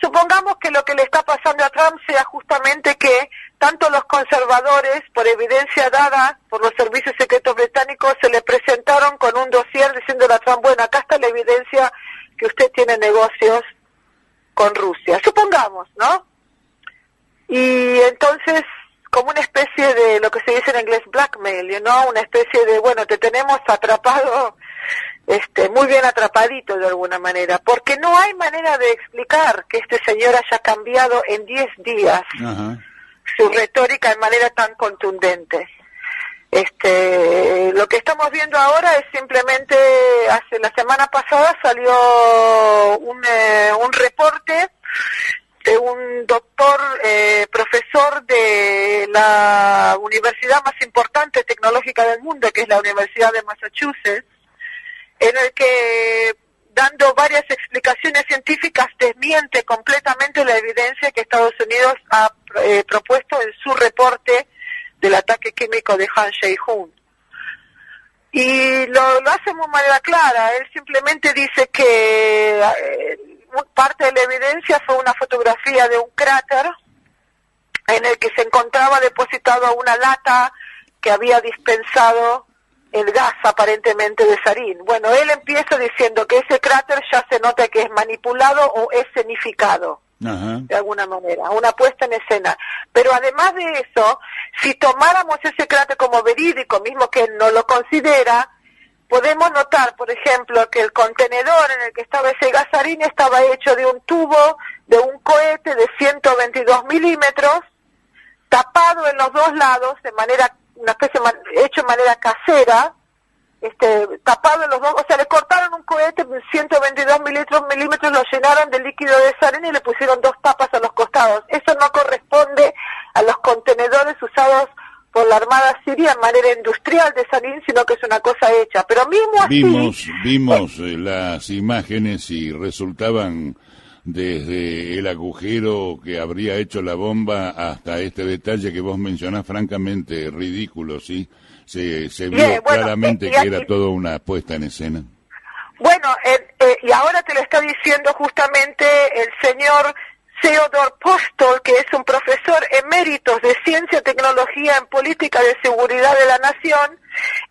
Supongamos que lo que le está pasando a Trump sea justamente que tanto los conservadores, por evidencia dada por los servicios secretos británicos, se le presentaron con un dossier diciéndole a Trump, bueno, acá está la evidencia que usted tiene negocios con Rusia. Supongamos, ¿no? Y entonces, como una especie de lo que se dice en inglés blackmail, ¿no? Una especie de, bueno, te tenemos atrapado, muy bien atrapadito de alguna manera, porque no hay manera de explicar que este señor haya cambiado en 10 días su retórica de manera tan contundente. Lo que estamos viendo ahora es simplemente, la semana pasada salió un reporte de un doctor, profesor de la universidad más importante tecnológica del mundo, que es la Universidad de Massachusetts, en el que, dando varias explicaciones científicas, desmiente completamente la evidencia que Estados Unidos ha propuesto en su reporte del ataque químico de Han Sheikhoun. Y lo hace muy manera clara. Él simplemente dice que parte de la evidencia fue una fotografía de un cráter en el que se encontraba depositado una lata que había dispensado el gas aparentemente de sarín. Bueno, él empieza diciendo que ese cráter ya se nota que es manipulado o escenificado, de alguna manera, una puesta en escena. Pero además de eso, si tomáramos ese cráter como verídico, mismo que él no lo considera, podemos notar, por ejemplo, que el contenedor en el que estaba ese gas sarín estaba hecho de un tubo de un cohete de 122 milímetros, tapado en los dos lados de manera hecho de manera casera, tapado en los dos, o sea, le cortaron un cohete de 122 milímetros, lo llenaron de líquido de sarín y le pusieron dos tapas a los costados. Eso no corresponde a los contenedores usados por la Armada Siria en manera industrial de sarín, sino que es una cosa hecha. Pero mismo así... Vimos las imágenes y resultaban, desde el agujero que habría hecho la bomba hasta este detalle que vos mencionás, francamente ridículo, ¿sí? Se vio claramente que era toda una puesta en escena. Bueno, y ahora te lo está diciendo justamente el señor Theodore Postol, que es un profesor eméritos de Ciencia, Tecnología en Política de Seguridad de la Nación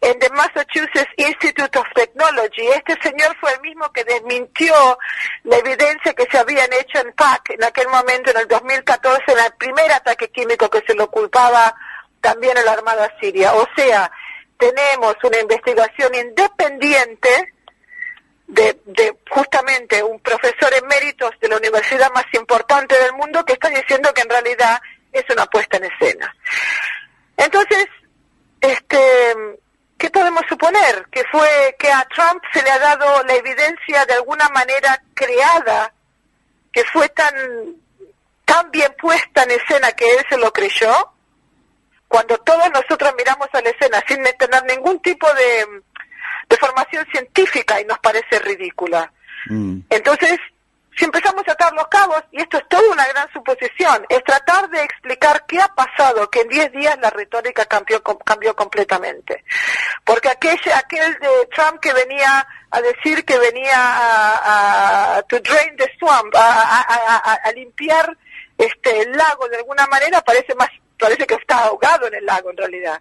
en the Massachusetts Institute of Technology. Este señor fue el mismo que desmintió la evidencia que se habían hecho en PAC en aquel momento, en el 2014, en el primer ataque químico que se lo culpaba también a la Armada Siria. O sea, tenemos una investigación independiente de justamente un profesor eméritos de la universidad más importante del mundo que está diciendo que en realidad es una puesta en escena. Entonces, ¿qué podemos suponer? Que fue que a Trump se le ha dado la evidencia de alguna manera creada, que fue tan bien puesta en escena que él se lo creyó, cuando todos nosotros miramos a la escena sin tener ningún tipo de formación científica y nos parece ridícula. Entonces, si empezamos a atar los cabos, y esto es toda una gran suposición, es tratar de explicar qué ha pasado, que en 10 días la retórica cambió completamente. Porque aquel de Trump que venía a decir que venía a to drain the swamp, a limpiar el lago de alguna manera, parece que está ahogado en el lago en realidad.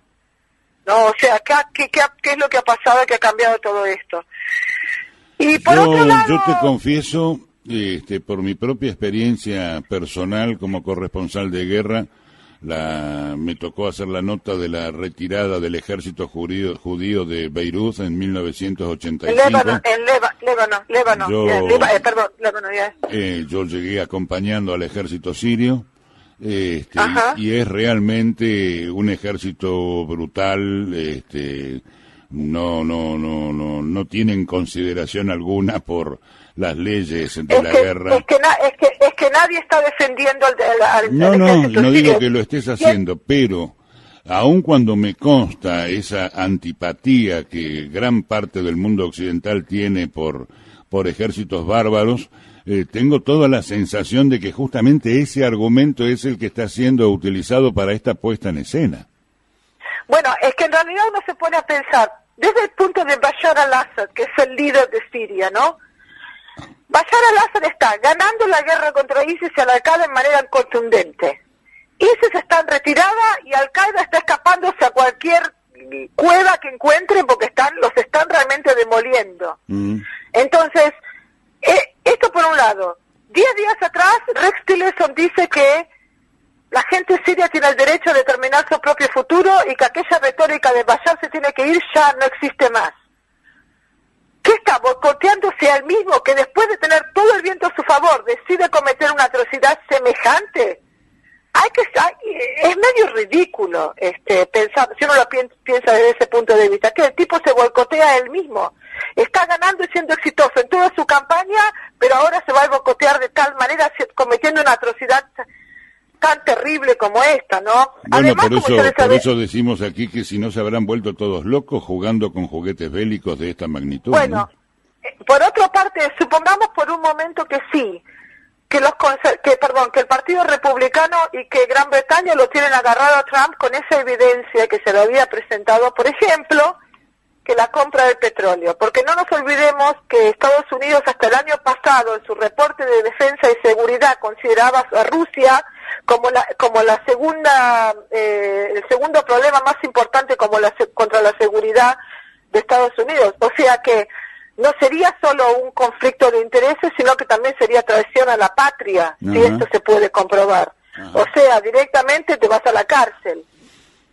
No, o sea, ¿qué es lo que ha pasado, que ha cambiado todo esto? Y por otro lado, yo te confieso, por mi propia experiencia personal como corresponsal de guerra, me tocó hacer la nota de la retirada del ejército judío de Beirut en 1985. Líbano. Yo llegué acompañando al ejército sirio. Y es realmente un ejército brutal, no tienen consideración alguna por las leyes de la guerra. Es que nadie está defendiendo al ejército no sirio. digo que lo estés haciendo, pero aun cuando me consta esa antipatía que gran parte del mundo occidental tiene por ejércitos bárbaros, tengo toda la sensación de que justamente ese argumento es el que está siendo utilizado para esta puesta en escena. Bueno, es que en realidad uno se pone a pensar, desde el punto de Bashar al-Assad, que es el líder de Siria, ¿no? Bashar al-Assad está ganando la guerra contra ISIS y Al-Qaeda de manera contundente. ISIS está en retirada y Al-Qaeda está escapándose a cualquier cueva que encuentren porque los están realmente demoliendo. Entonces, esto por un lado. 10 días atrás, Rex Tillerson dice que la gente siria tiene el derecho a determinar su propio futuro y que aquella retórica de Bashar se tiene que ir ya no existe más. ¿Qué está boicoteándose al mismo que después de tener todo el viento a su favor decide cometer una atrocidad semejante? Es medio ridículo pensar, si uno lo piensa desde ese punto de vista, que el tipo se boicotea a él mismo. Está ganando y siendo exitoso en toda su campaña, pero ahora se va a boicotear de tal manera cometiendo una atrocidad tan terrible como esta, ¿no? Bueno, Además, por eso decimos aquí que si no se habrán vuelto todos locos jugando con juguetes bélicos de esta magnitud. Bueno, ¿no? Por otra parte, supongamos por un momento que sí, que el Partido Republicano y que Gran Bretaña lo tienen agarrado a Trump con esa evidencia que se le había presentado, por ejemplo, que la compra del petróleo, porque no nos olvidemos que Estados Unidos hasta el año pasado en su reporte de defensa y seguridad consideraba a Rusia como la segunda el segundo problema más importante contra la seguridad de Estados Unidos, o sea que no sería solo un conflicto de intereses, sino que también sería traición a la patria, si esto se puede comprobar. O sea, directamente te vas a la cárcel.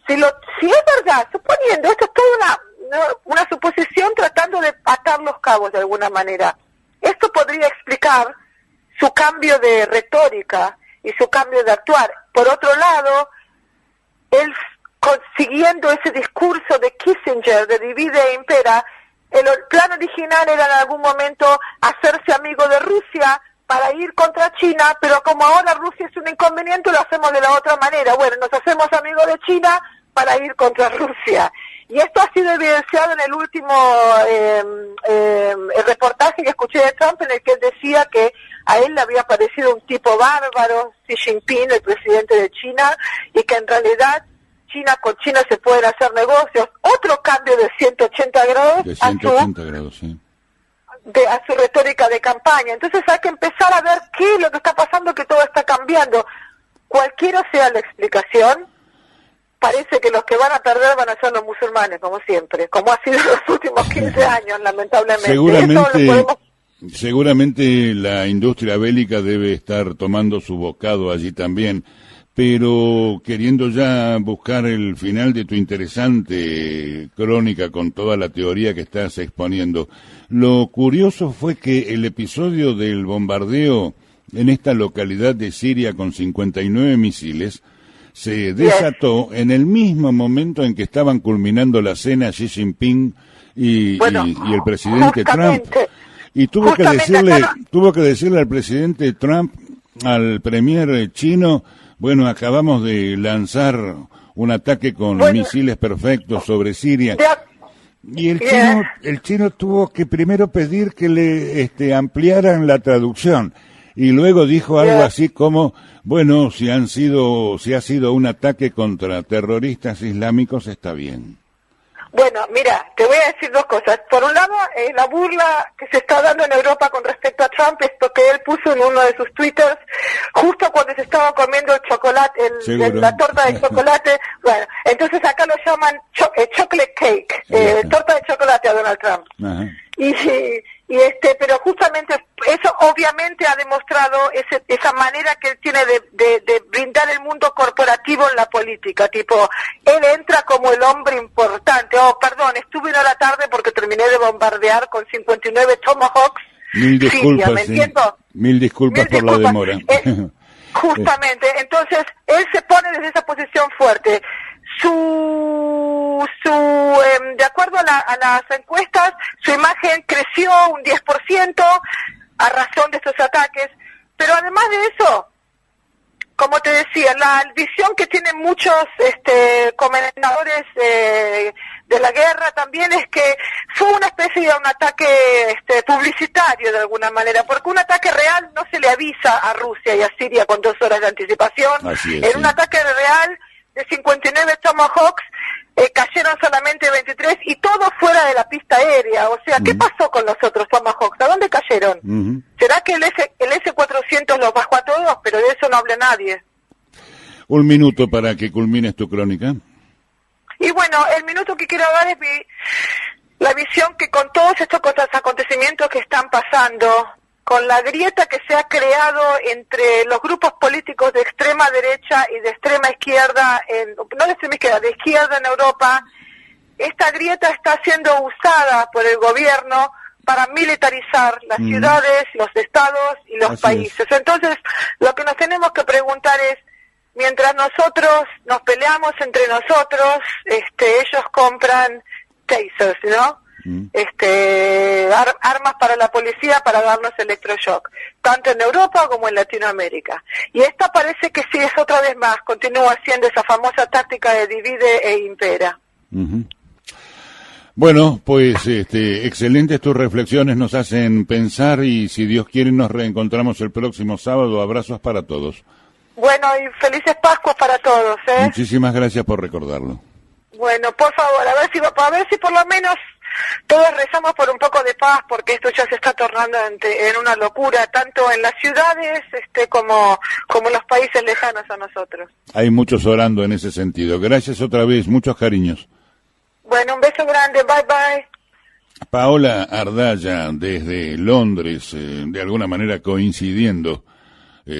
Si es verdad, suponiendo, esto es toda una suposición tratando de atar los cabos de alguna manera. Esto podría explicar su cambio de retórica y su cambio de actuar. Por otro lado, él siguiendo ese discurso de Kissinger de divide e impera, el plan original era en algún momento hacerse amigo de Rusia para ir contra China, pero como ahora Rusia es un inconveniente, lo hacemos de la otra manera. Bueno, nos hacemos amigos de China para ir contra Rusia. Y esto ha sido evidenciado en el último el reportaje que escuché de Trump, en el que él decía que a él le había parecido un tipo bárbaro, Xi Jinping, el presidente de China, y que en realidad con China se pueden hacer negocios. Otro cambio de 180 grados. De 180 grados, sí. a su retórica de campaña. Entonces hay que empezar a ver qué es lo que está pasando, que todo está cambiando. Cualquiera sea la explicación, parece que los que van a perder van a ser los musulmanes, como siempre, como ha sido los últimos 15 años, lamentablemente. Seguramente la industria bélica debe estar tomando su bocado allí también, pero queriendo ya buscar el final de tu interesante crónica con toda la teoría que estás exponiendo, lo curioso fue que el episodio del bombardeo en esta localidad de Siria con 59 misiles se desató en el mismo momento en que estaban culminando la cena Xi Jinping y el presidente Trump. Y tuvo que decirle al presidente Trump, al premier chino, bueno, acabamos de lanzar un ataque con misiles perfectos sobre Siria. Y el chino tuvo que primero pedir que le ampliaran la traducción. Y luego dijo algo así como, bueno, si ha sido un ataque contra terroristas islámicos, está bien. Bueno, mira, te voy a decir dos cosas. Por un lado, la burla que se está dando en Europa con respecto a Trump, esto que él puso en uno de sus twitters, justo cuando se estaba comiendo el chocolate, la torta de chocolate. Bueno, entonces acá lo llaman chocolate cake, torta de chocolate a Donald Trump. Ajá. Pero justamente eso obviamente ha demostrado esa manera que él tiene de brindar el mundo corporativo en la política, tipo, él entra como el hombre importante. Estuve una hora tarde porque terminé de bombardear con 59 Tomahawks. Mil disculpas, ¿me entiendo? Mil disculpas por la demora. Justamente, entonces, él se pone desde esa posición fuerte. De acuerdo a las encuestas, su imagen creció un 10% a razón de estos ataques, pero además de eso, como te decía, la visión que tienen muchos comentadores de la guerra también es que fue una especie de un ataque publicitario de alguna manera, porque un ataque real no se le avisa a Rusia y a Siria con 2 horas de anticipación. En un ataque real de 59 Tomahawks cayeron solamente 23 y todo fuera de la pista aérea. O sea, ¿qué pasó con los otros Tomahawks? ¿A dónde cayeron? ¿Será que el S-400 los bajó a todos? Pero de eso no habla nadie. Un minuto para que culmines tu crónica. Y bueno, el minuto que quiero dar es la visión que con todos estos acontecimientos que están pasando, con la grieta que se ha creado entre los grupos políticos de extrema derecha y de extrema izquierda, no de extrema izquierda, de izquierda en Europa, esta grieta está siendo usada por el gobierno para militarizar las ciudades, los estados y los países. Entonces, lo que nos tenemos que preguntar es, mientras nosotros nos peleamos entre nosotros, ellos compran tasers, ¿no? Armas para la policía para darnos electroshock, tanto en Europa como en Latinoamérica. Y esta parece que sí es otra vez más, continúa siendo esa famosa táctica de divide e impera. Bueno, pues excelentes tus reflexiones, nos hacen pensar y si Dios quiere nos reencontramos el próximo sábado. Abrazos para todos. Bueno, y felices Pascuas para todos, ¿eh? Muchísimas gracias por recordarlo. Bueno, por favor, a ver si por lo menos todos rezamos por un poco de paz, porque esto ya se está tornando en una locura, tanto en las ciudades como en los países lejanos a nosotros. Hay muchos orando en ese sentido. Gracias otra vez, muchos cariños. Bueno, un beso grande, bye bye. Paola Ardaya, desde Londres, de alguna manera coincidiendo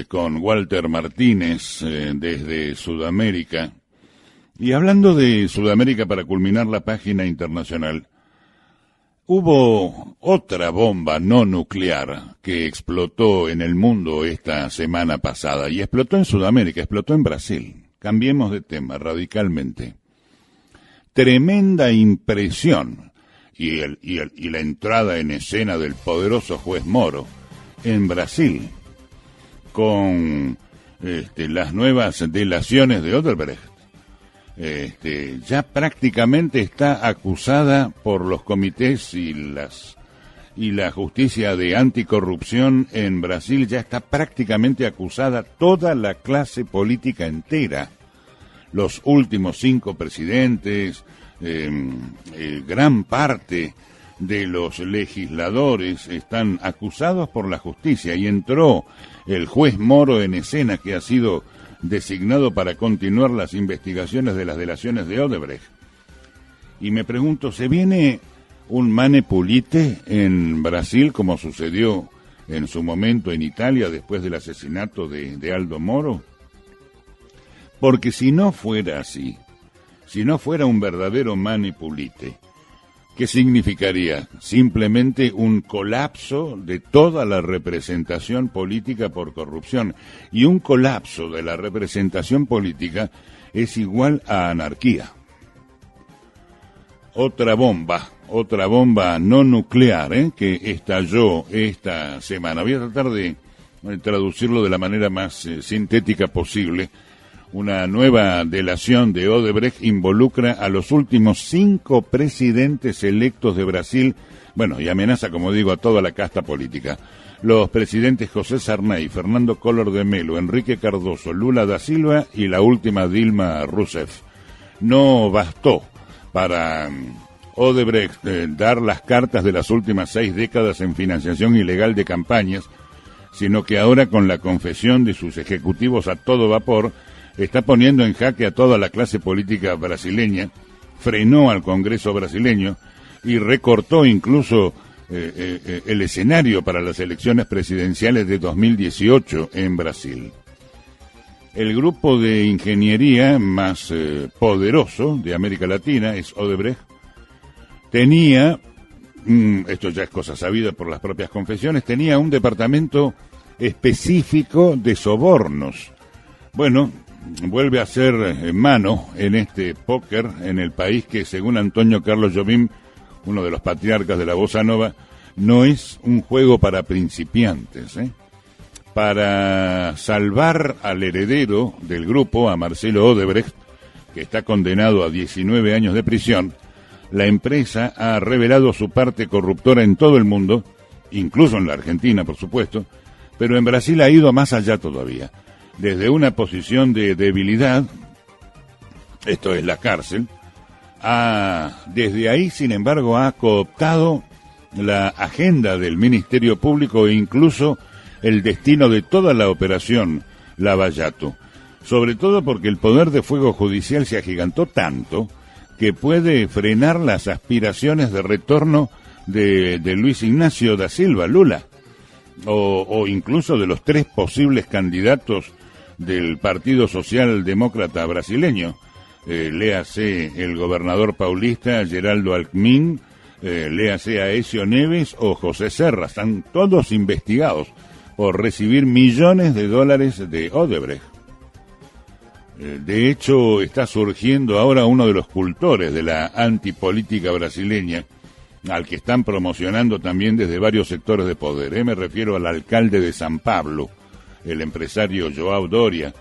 con Walter Martínez, desde Sudamérica. Y hablando de Sudamérica, para culminar la página internacional, hubo otra bomba no nuclear que explotó en el mundo esta semana pasada, y explotó en Sudamérica, explotó en Brasil. Cambiemos de tema radicalmente. Tremenda impresión, y la entrada en escena del poderoso juez Moro en Brasil, con las nuevas delaciones de Odebrecht. Ya prácticamente está acusada por los comités y la justicia de anticorrupción en Brasil, ya está prácticamente acusada toda la clase política entera. Los últimos 5 presidentes, gran parte de los legisladores están acusados por la justicia y entró el juez Moro en escena, que ha sido designado para continuar las investigaciones de las delaciones de Odebrecht. Y me pregunto, ¿se viene un mane pulite en Brasil como sucedió en su momento en Italia después del asesinato de Aldo Moro? Porque si no fuera así, si no fuera un verdadero mane pulite, ¿qué significaría? Simplemente un colapso de toda la representación política por corrupción. Y un colapso de la representación política es igual a anarquía. Otra bomba no nuclear, que estalló esta semana. Voy a tratar de traducirlo de la manera más sintética posible. Una nueva delación de Odebrecht involucra a los últimos 5 presidentes electos de Brasil, y amenaza, como digo, a toda la casta política. Los presidentes José Sarney, Fernando Collor de Mello, Enrique Cardoso, Lula da Silva y la última Dilma Rousseff. No bastó para Odebrecht dar las cartas de las últimas 6 décadas en financiación ilegal de campañas, sino que ahora, con la confesión de sus ejecutivos a todo vapor, está poniendo en jaque a toda la clase política brasileña, frenó al Congreso brasileño y recortó incluso el escenario para las elecciones presidenciales de 2018 en Brasil. El grupo de ingeniería más poderoso de América Latina es Odebrecht. Tenía, esto ya es cosa sabida por las propias confesiones, tenía un departamento específico de sobornos. Vuelve a ser mano en este póker en el país que, según Antonio Carlos Jobim, uno de los patriarcas de la bossa nova, no es un juego para principiantes. Para salvar al heredero del grupo, a Marcelo Odebrecht, que está condenado a 19 años de prisión, la empresa ha revelado su parte corruptora en todo el mundo, incluso en la Argentina, por supuesto, pero en Brasil ha ido más allá todavía. Desde una posición de debilidad, esto es la cárcel, desde ahí, sin embargo, ha cooptado la agenda del Ministerio Público e incluso el destino de toda la operación Lava Jato. Sobre todo porque el poder de fuego judicial se agigantó tanto que puede frenar las aspiraciones de retorno de Luis Ignacio da Silva, Lula, o incluso de los 3 posibles candidatos del Partido Socialdemócrata brasileño, léase el gobernador paulista Geraldo Alckmin, léase a Aécio Neves o José Serra. Están todos investigados por recibir millones de dólares de Odebrecht. De hecho, está surgiendo ahora uno de los cultores de la antipolítica brasileña, al que están promocionando también desde varios sectores de poder. Me refiero al alcalde de San Pablo, el empresario João Doria.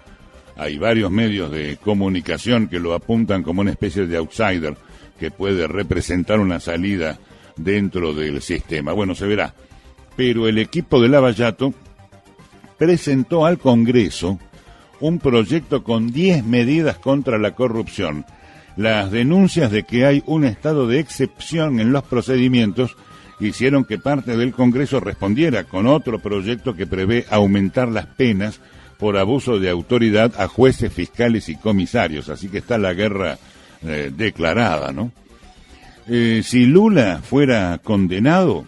Hay varios medios de comunicación que lo apuntan como una especie de outsider que puede representar una salida dentro del sistema. Se verá. Pero el equipo de Lava Jato presentó al Congreso un proyecto con 10 medidas contra la corrupción. Las denuncias de que hay un estado de excepción en los procedimientos hicieron que parte del Congreso respondiera con otro proyecto que prevé aumentar las penas por abuso de autoridad a jueces, fiscales y comisarios. Así que está la guerra declarada, ¿no? Si Lula fuera condenado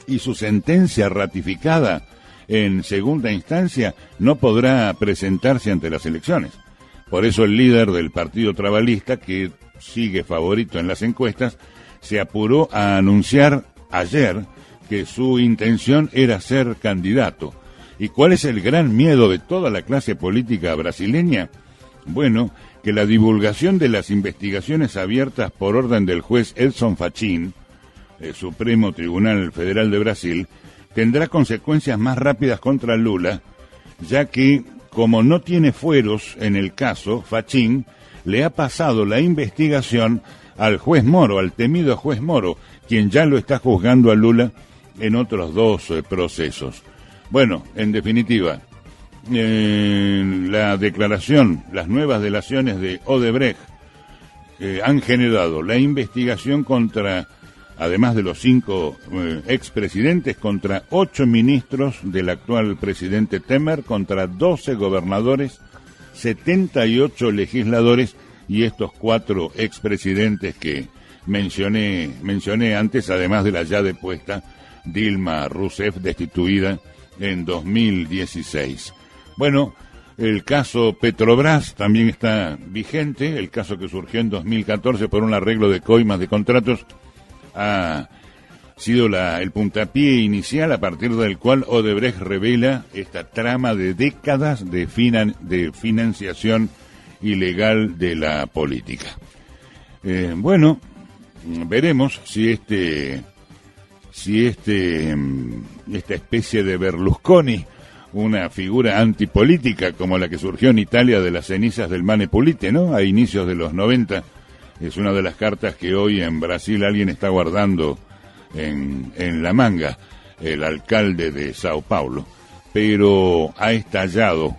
y su sentencia ratificada en segunda instancia, no podrá presentarse ante las elecciones. Por eso el líder del Partido Trabalhista, que sigue favorito en las encuestas, se apuró a anunciar ayer que su intención era ser candidato. ¿Y cuál es el gran miedo de toda la clase política brasileña? Que la divulgación de las investigaciones abiertas por orden del juez Edson Fachin, el Supremo Tribunal Federal de Brasil, tendrá consecuencias más rápidas contra Lula, ya que, como no tiene fueros en el caso, Fachin le ha pasado la investigación al juez Moro, al temido juez Moro, quien ya lo está juzgando a Lula en otros 2 procesos. En definitiva, la declaración, las nuevas delaciones de Odebrecht han generado la investigación contra además de los 5 expresidentes, contra 8 ministros del actual presidente Temer, contra 12 gobernadores, 78 legisladores y estos 4 expresidentes que mencioné antes, además de la ya depuesta Dilma Rousseff, destituida en 2016. Bueno, el caso Petrobras también está vigente, el caso que surgió en 2014 por un arreglo de coimas de contratos ha sido el puntapié inicial a partir del cual Odebrecht revela esta trama de décadas de financiación ilegal de la política. Bueno, veremos si esta especie de Berlusconi, una figura antipolítica como la que surgió en Italia de las cenizas del Mane Pulite, ¿no?, a inicios de los 90, es una de las cartas que hoy en Brasil alguien está guardando en la manga, el alcalde de Sao Paulo. Pero ha estallado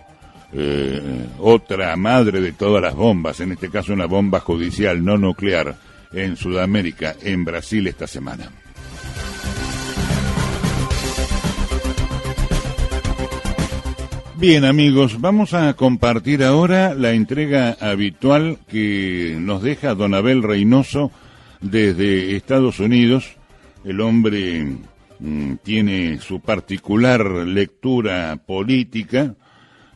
otra madre de todas las bombas, en este caso una bomba judicial no nuclear en Sudamérica, en Brasil esta semana. Bien, amigos, vamos a compartir ahora la entrega habitual que nos deja don Abel Reynoso desde Estados Unidos. El hombre tiene su particular lectura política,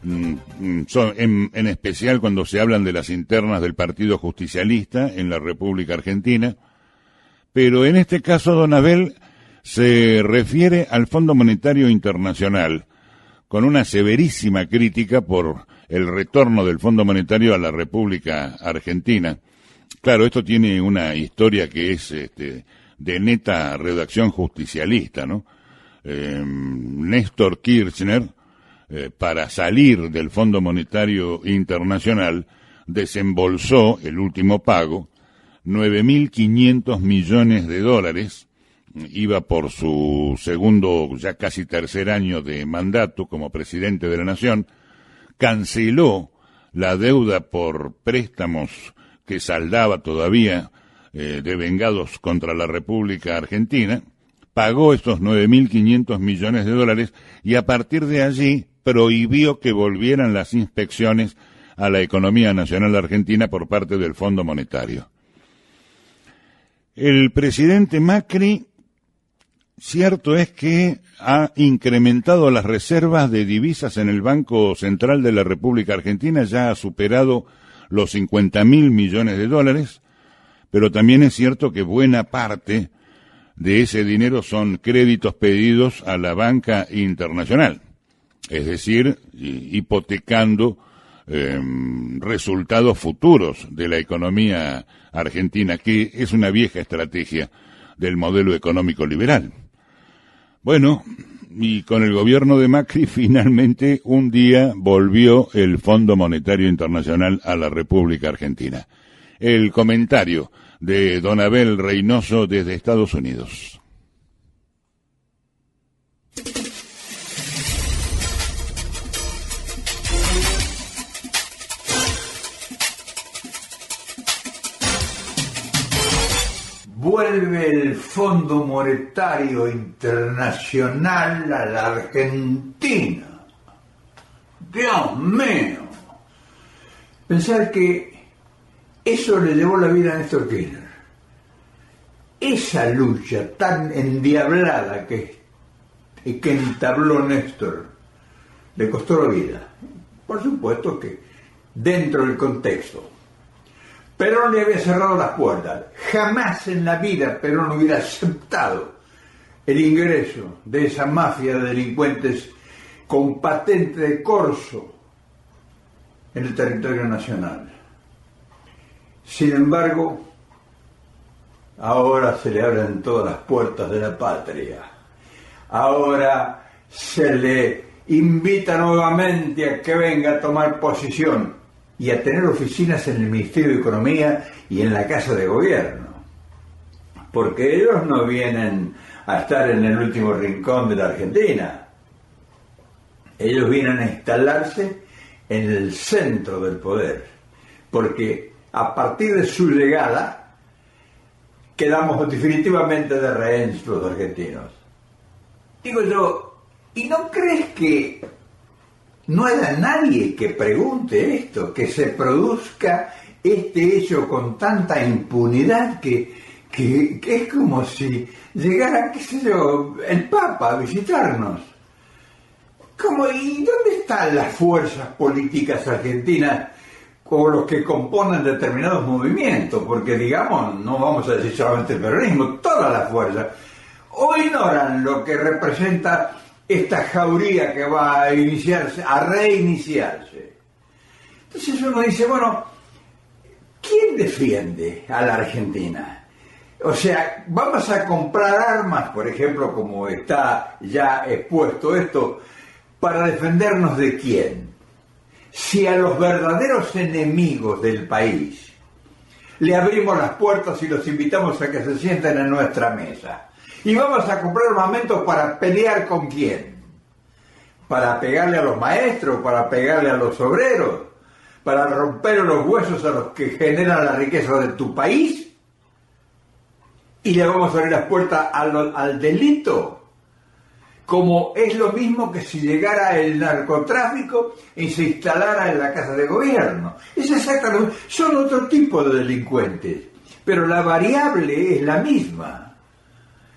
en especial cuando se hablan de las internas del Partido Justicialista en la República Argentina. Pero en este caso, don Abel se refiere al Fondo Monetario Internacional, con una severísima crítica por el retorno del Fondo Monetario a la República Argentina. Claro, esto tiene una historia que es de neta redacción justicialista, ¿no? Néstor Kirchner, para salir del Fondo Monetario Internacional, desembolsó el último pago, $9.500 millones, iba por su segundo, ya casi tercer año de mandato como presidente de la Nación, canceló la deuda por préstamos que saldaba todavía devengados contra la República Argentina, pagó estos $9.500 millones y a partir de allí prohibió que volvieran las inspecciones a la economía nacional argentina por parte del Fondo Monetario. El presidente Macri, cierto es que ha incrementado las reservas de divisas en el Banco Central de la República Argentina, ya ha superado los $50.000 millones, pero también es cierto que buena parte de ese dinero son créditos pedidos a la banca internacional, es decir, hipotecando resultados futuros de la economía argentina, que es una vieja estrategia del modelo económico liberal. Bueno, y con el gobierno de Macri finalmente un día volvió el Fondo Monetario Internacional a la República Argentina. El comentario de don Abel Reynoso desde Estados Unidos. Vuelve el Fondo Monetario Internacional a la Argentina. Dios mío. Pensar que eso le llevó la vida a Néstor Kirchner. Esa lucha tan endiablada que entabló Néstor le costó la vida. Por supuesto que dentro del contexto. Perón le había cerrado las puertas. Jamás en la vida Perón hubiera aceptado el ingreso de esa mafia de delincuentes con patente de corso en el territorio nacional. Sin embargo, ahora se le abren todas las puertas de la patria. Ahora se le invita nuevamente a que venga a tomar posición y a tener oficinas en el Ministerio de Economía y en la Casa de Gobierno. Porque ellos no vienen a estar en el último rincón de la Argentina. Ellos vienen a instalarse en el centro del poder. Porque a partir de su llegada, quedamos definitivamente de rehenes los argentinos. Digo yo, ¿y no crees que no haya nadie que pregunte esto, que se produzca este hecho con tanta impunidad que es como si llegara, qué sé yo, el Papa a visitarnos? ¿Y dónde están las fuerzas políticas argentinas o los que componen determinados movimientos? Porque, digamos, no vamos a decir solamente el peronismo, todas las fuerzas, o ignoran lo que representa esta jauría que va a iniciarse, a reiniciarse. Entonces uno dice, bueno, ¿quién defiende a la Argentina? O sea, vamos a comprar armas, por ejemplo, como está ya expuesto esto, ¿para defendernos de quién? Si a los verdaderos enemigos del país le abrimos las puertas y los invitamos a que se sienten en nuestra mesa, y vamos a comprar armamentos para pelear ¿con quién? ¿Para pegarle a los maestros? ¿Para pegarle a los obreros? ¿Para romper los huesos a los que generan la riqueza de tu país? ¿Y le vamos a abrir las puertas al delito? Como es lo mismo que si llegara el narcotráfico y se instalara en la Casa de Gobierno. Es exactamente, son otro tipo de delincuentes, pero la variable es la misma.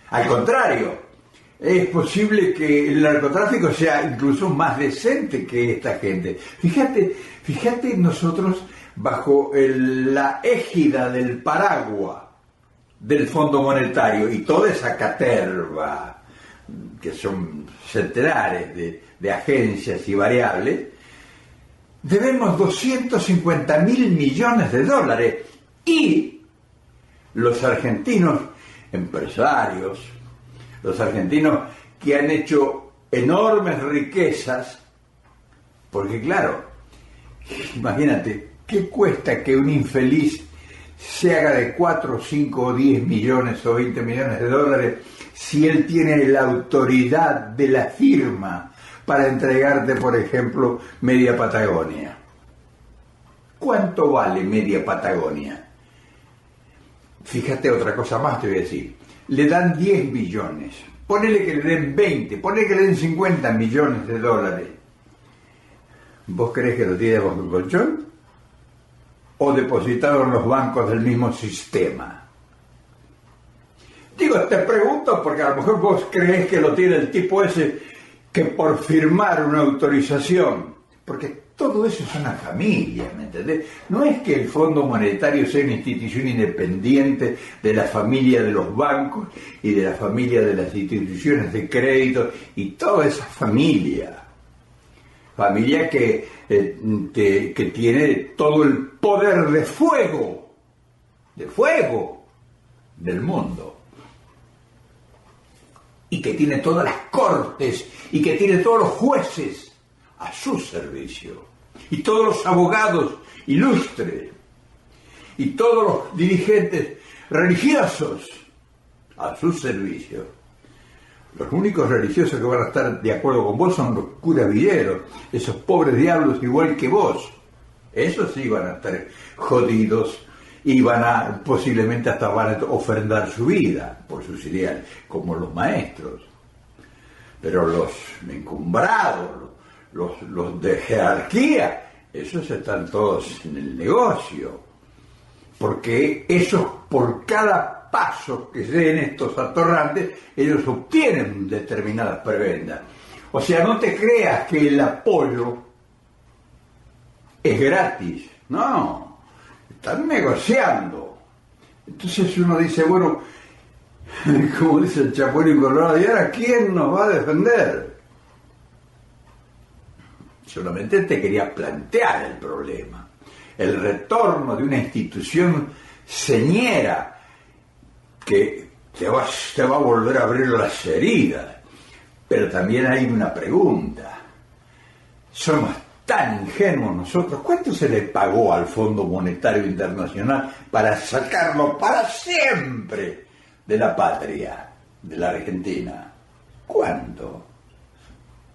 Al contrario, es posible que el narcotráfico sea incluso más decente que esta gente. Fíjate nosotros bajo la égida del paraguas del Fondo Monetario y toda esa caterva, que son centenares de agencias y variables, debemos 250.000 millones de dólares y los argentinos empresarios, los argentinos que han hecho enormes riquezas, porque claro, imagínate, ¿qué cuesta que un infeliz se haga de 4, 5 o 10 millones o 20 millones de dólares si él tiene la autoridad de la firma para entregarte, por ejemplo, media Patagonia? ¿Cuánto vale media Patagonia? Fíjate, otra cosa más te voy a decir. Le dan 10 millones, ponele que le den 20, ponele que le den 50 millones de dólares. ¿Vos creés que lo tiene bajo el colchón? ¿O depositado en los bancos del mismo sistema? Digo, te pregunto porque a lo mejor vos creés que lo tiene el tipo ese que por firmar una autorización, porque todo eso es una familia, ¿me entendés? No es que el Fondo Monetario sea una institución independiente de la familia de los bancos y de la familia de las instituciones de crédito y toda esa familia que tiene todo el poder de fuego del mundo, y que tiene todas las cortes y que tiene todos los jueces a su servicio, y todos los abogados ilustres, y todos los dirigentes religiosos a su servicio. Los únicos religiosos que van a estar de acuerdo con vos son los curas villeros, esos pobres diablos igual que vos. Esos sí van a estar jodidos y posiblemente hasta van a ofrendar su vida por sus ideales, como los maestros. Pero los encumbrados, los de jerarquía, esos están todos en el negocio, porque esos, por cada paso que se den estos atorrantes, ellos obtienen determinadas prebendas. O sea, no te creas que el apoyo es gratis, no, están negociando. Entonces uno dice, bueno, como dice el Chapulín Colorado, ¿y ahora quién nos va a defender? Solamente te quería plantear el problema, el retorno de una institución señera que te va a volver a abrir las heridas. Pero también hay una pregunta. Somos tan ingenuos nosotros. ¿Cuánto se le pagó al Fondo Monetario Internacional para sacarlo para siempre de la patria, de la Argentina? ¿Cuánto?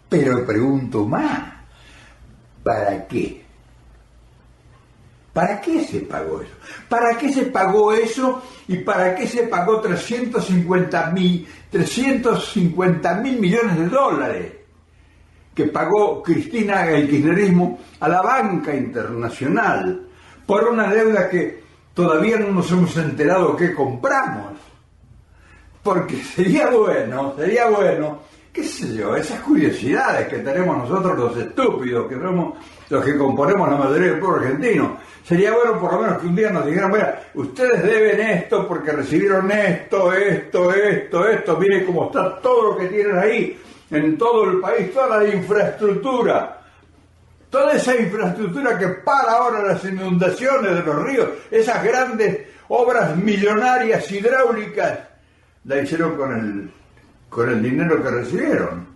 Pero pregunto más, ¿para qué? ¿Para qué se pagó eso? ¿Para qué se pagó eso y para qué se pagó 350 mil millones de dólares que pagó Cristina, el kirchnerismo, a la banca internacional por una deuda que todavía no nos hemos enterado que compramos? Porque sería bueno, qué sé yo, esas curiosidades que tenemos nosotros los estúpidos, que somos los que componemos la mayoría del pueblo argentino, sería bueno por lo menos que un día nos dijeran, mira, ustedes deben esto porque recibieron esto, miren cómo está todo lo que tienen ahí, en todo el país, toda la infraestructura, toda esa infraestructura que para ahora las inundaciones de los ríos, esas grandes obras millonarias hidráulicas, la hicieron con el dinero que recibieron.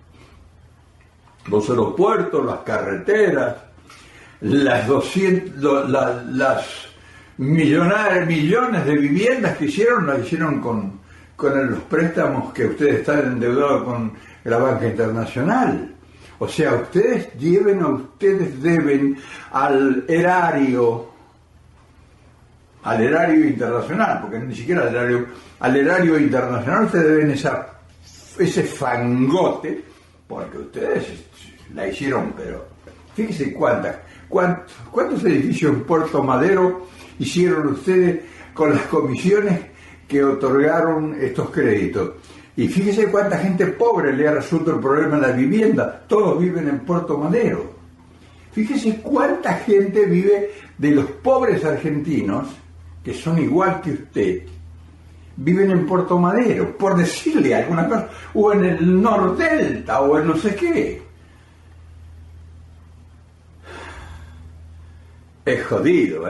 Los aeropuertos, las carreteras, las millones de viviendas que hicieron, las hicieron con los préstamos que ustedes están endeudados con la banca internacional. O sea, ustedes deben al erario internacional, porque ni siquiera al erario internacional ustedes deben ese fangote, porque ustedes la hicieron, pero fíjense cuántos edificios en Puerto Madero hicieron ustedes con las comisiones que otorgaron estos créditos. Y fíjese cuánta gente pobre le ha resuelto el problema de la vivienda. Todos viven en Puerto Madero. Fíjese cuánta gente vive de los pobres argentinos, que son igual que usted, viven en Puerto Madero, por decirle alguna cosa, o en el Nordelta, o en no sé qué. Es jodido,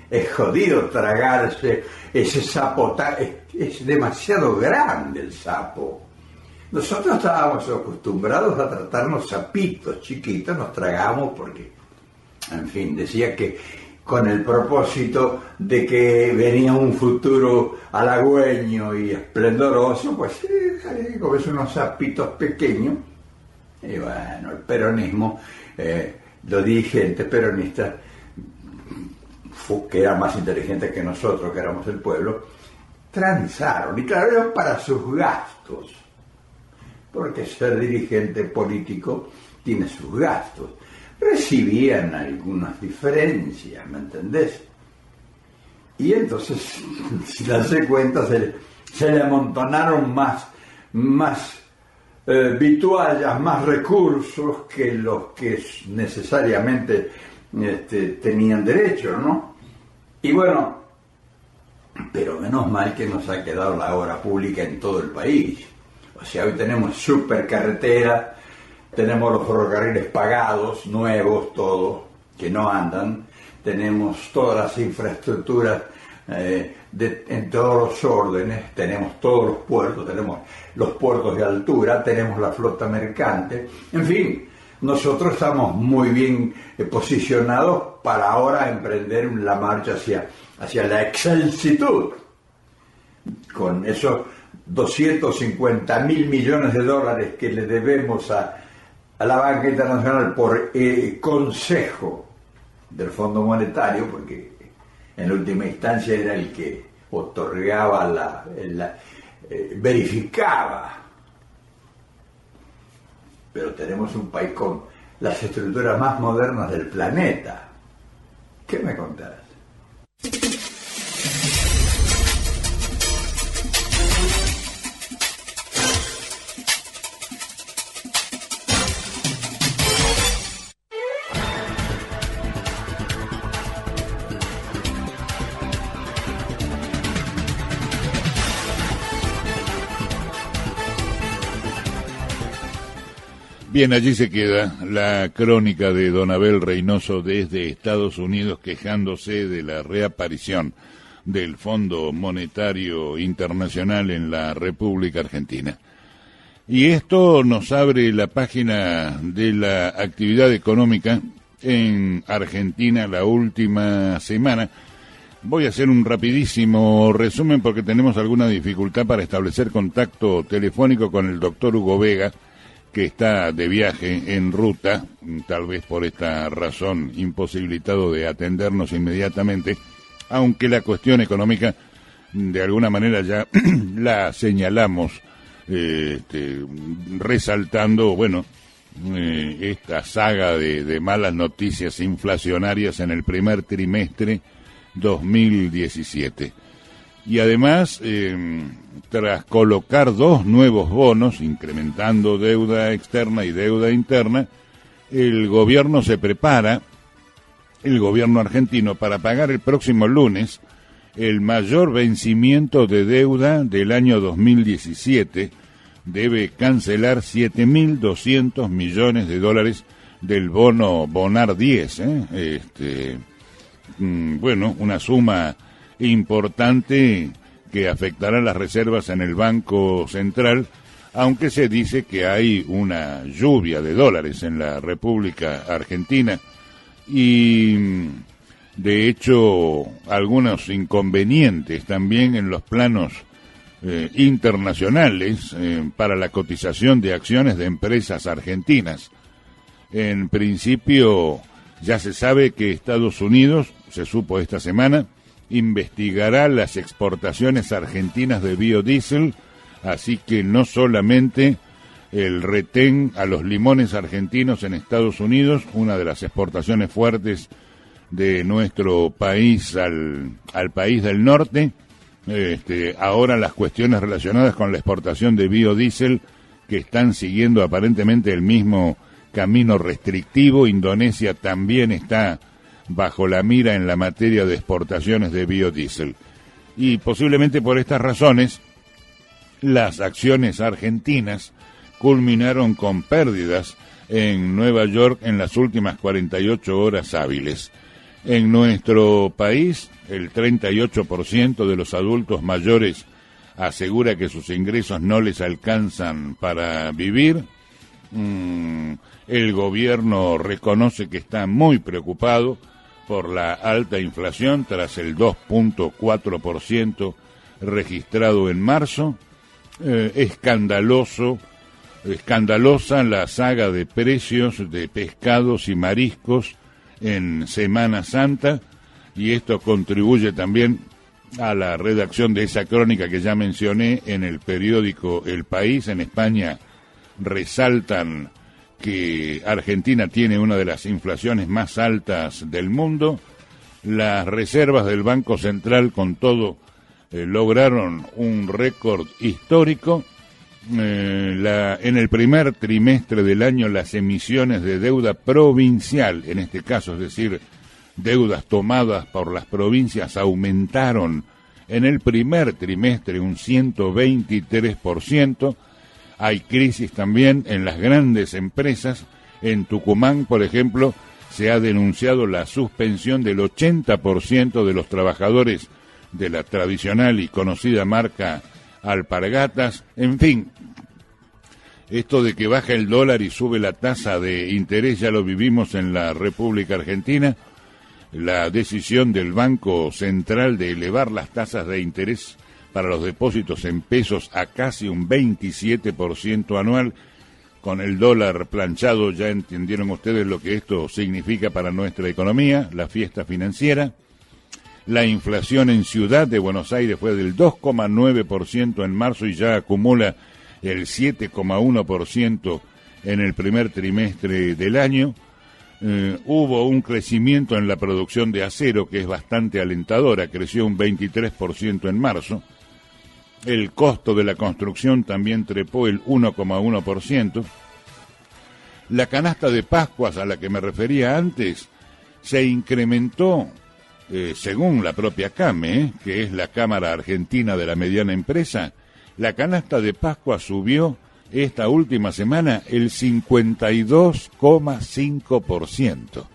es jodido tragarse ese sapo, es demasiado grande el sapo. Nosotros estábamos acostumbrados a tratarnos sapitos chiquitos, nos tragamos porque, en fin, decía que con el propósito de que venía un futuro halagüeño y esplendoroso, pues comes unos sapitos pequeños. Y bueno, el peronismo, los dirigentes peronistas, que eran más inteligentes que nosotros, que éramos el pueblo, transaron, y claro, era para sus gastos, porque ser dirigente político tiene sus gastos. Recibían algunas diferencias, ¿me entendés? Y entonces, si darse cuenta, se le amontonaron más vituallas, más recursos que los que necesariamente tenían derecho, ¿no? Y bueno, pero menos mal que nos ha quedado la obra pública en todo el país. O sea, hoy tenemos supercarreteras, tenemos los ferrocarriles pagados, nuevos, todos, que no andan, tenemos todas las infraestructuras en todos los órdenes, tenemos todos los puertos, tenemos los puertos de altura, tenemos la flota mercante, en fin, nosotros estamos muy bien posicionados para ahora emprender la marcha hacia la excelsitud, con esos 250 mil millones de dólares que le debemos a la banca internacional por consejo del Fondo Monetario, porque en última instancia era el que otorgaba verificaba. Pero tenemos un país con las estructuras más modernas del planeta. ¿Qué me contás? Bien, allí se queda la crónica de don Abel Reynoso desde Estados Unidos, quejándose de la reaparición del Fondo Monetario Internacional en la República Argentina. Y esto nos abre la página de la actividad económica en Argentina la última semana. Voy a hacer un rapidísimo resumen porque tenemos alguna dificultad para establecer contacto telefónico con el doctor Hugo Vega, que está de viaje en ruta, tal vez por esta razón imposibilitado de atendernos inmediatamente, aunque la cuestión económica de alguna manera ya la señalamos, resaltando, bueno, esta saga de malas noticias inflacionarias en el primer trimestre 2017. Y además, tras colocar 2 nuevos bonos, incrementando deuda externa y deuda interna, el gobierno se prepara, el gobierno argentino, para pagar el próximo lunes el mayor vencimiento de deuda del año 2017. Debe cancelar $7.200 millones del bono Bonar 10. Bueno, una suma importante que afectará las reservas en el Banco Central, aunque se dice que hay una lluvia de dólares en la República Argentina y, de hecho, algunos inconvenientes también en los planos internacionales para la cotización de acciones de empresas argentinas. En principio, ya se sabe que Estados Unidos, se supo esta semana, investigará las exportaciones argentinas de biodiesel, así que no solamente el retén a los limones argentinos en Estados Unidos, una de las exportaciones fuertes de nuestro país al país del norte, ahora las cuestiones relacionadas con la exportación de biodiesel, que están siguiendo aparentemente el mismo camino restrictivo. Indonesia también está bajo la mira en la materia de exportaciones de biodiesel. Y posiblemente por estas razones, las acciones argentinas culminaron con pérdidas en Nueva York en las últimas 48 horas hábiles. En nuestro país, el 38% de los adultos mayores asegura que sus ingresos no les alcanzan para vivir. El gobierno reconoce que está muy preocupado por la alta inflación tras el 2.4% registrado en marzo. Escandalosa la saga de precios de pescados y mariscos en Semana Santa, y esto contribuye también a la redacción de esa crónica que ya mencioné en el periódico El País. En España resaltan que Argentina tiene una de las inflaciones más altas del mundo. Las reservas del Banco Central, con todo, lograron un récord histórico. En el primer trimestre del año, las emisiones de deuda provincial, en este caso, es decir, deudas tomadas por las provincias, aumentaron en el primer trimestre un 123%. Hay crisis también en las grandes empresas. En Tucumán, por ejemplo, se ha denunciado la suspensión del 80% de los trabajadores de la tradicional y conocida marca Alpargatas. En fin, esto de que baja el dólar y sube la tasa de interés ya lo vivimos en la República Argentina. La decisión del Banco Central de elevar las tasas de interés para los depósitos en pesos a casi un 27% anual, con el dólar planchado, ya entendieron ustedes lo que esto significa para nuestra economía, la fiesta financiera. La inflación en Ciudad de Buenos Aires fue del 2,9% en marzo y ya acumula el 7,1% en el primer trimestre del año. Hubo un crecimiento en la producción de acero que es bastante alentadora, creció un 23% en marzo. El costo de la construcción también trepó el 1,1%. La canasta de Pascuas a la que me refería antes se incrementó, según la propia CAME, que es la Cámara Argentina de la Mediana Empresa. La canasta de Pascuas subió esta última semana el 52,5%.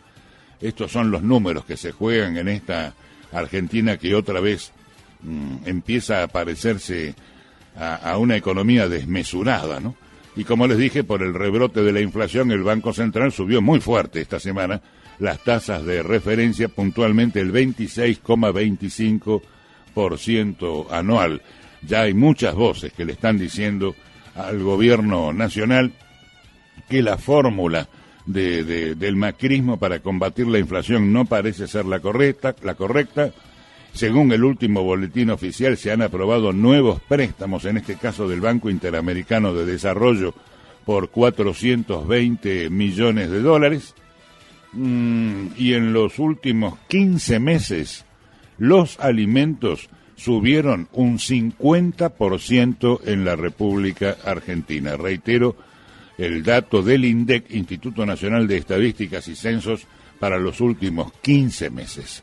Estos son los números que se juegan en esta Argentina que otra vez empieza a parecerse a una economía desmesurada, ¿no? Y como les dije, por el rebrote de la inflación, el Banco Central subió muy fuerte esta semana las tasas de referencia, puntualmente el 26,25% anual. Ya hay muchas voces que le están diciendo al gobierno nacional que la fórmula del macrismo para combatir la inflación no parece ser la correcta. Según el último boletín oficial, se han aprobado nuevos préstamos, en este caso del Banco Interamericano de Desarrollo, por 420 millones de dólares. Y en los últimos 15 meses, los alimentos subieron un 50% en la República Argentina. Reitero, el dato del INDEC, Instituto Nacional de Estadísticas y Censos, para los últimos 15 meses.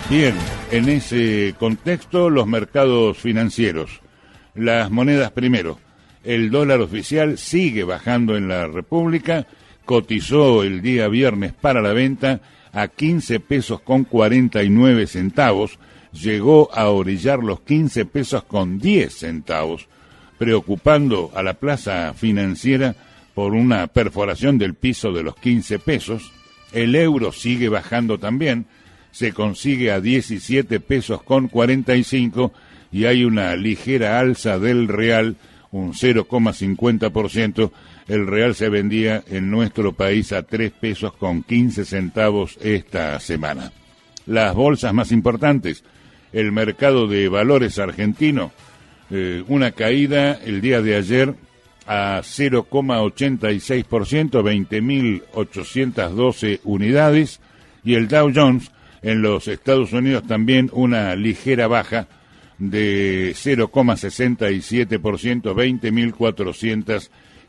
Bien, en ese contexto, los mercados financieros, las monedas primero. El dólar oficial sigue bajando en la República, cotizó el día viernes para la venta a 15 pesos con 49 centavos, llegó a orillar los 15 pesos con 10 centavos, preocupando a la plaza financiera por una perforación del piso de los 15 pesos. El euro sigue bajando también, se consigue a 17 pesos con 45 y hay una ligera alza del real, un 0,50%. El real se vendía en nuestro país a 3 pesos con 15 centavos esta semana. Las bolsas más importantes, el mercado de valores argentino, una caída el día de ayer a 0,86%, 20.812 unidades, y el Dow Jones en los Estados Unidos también una ligera baja de 0,67%,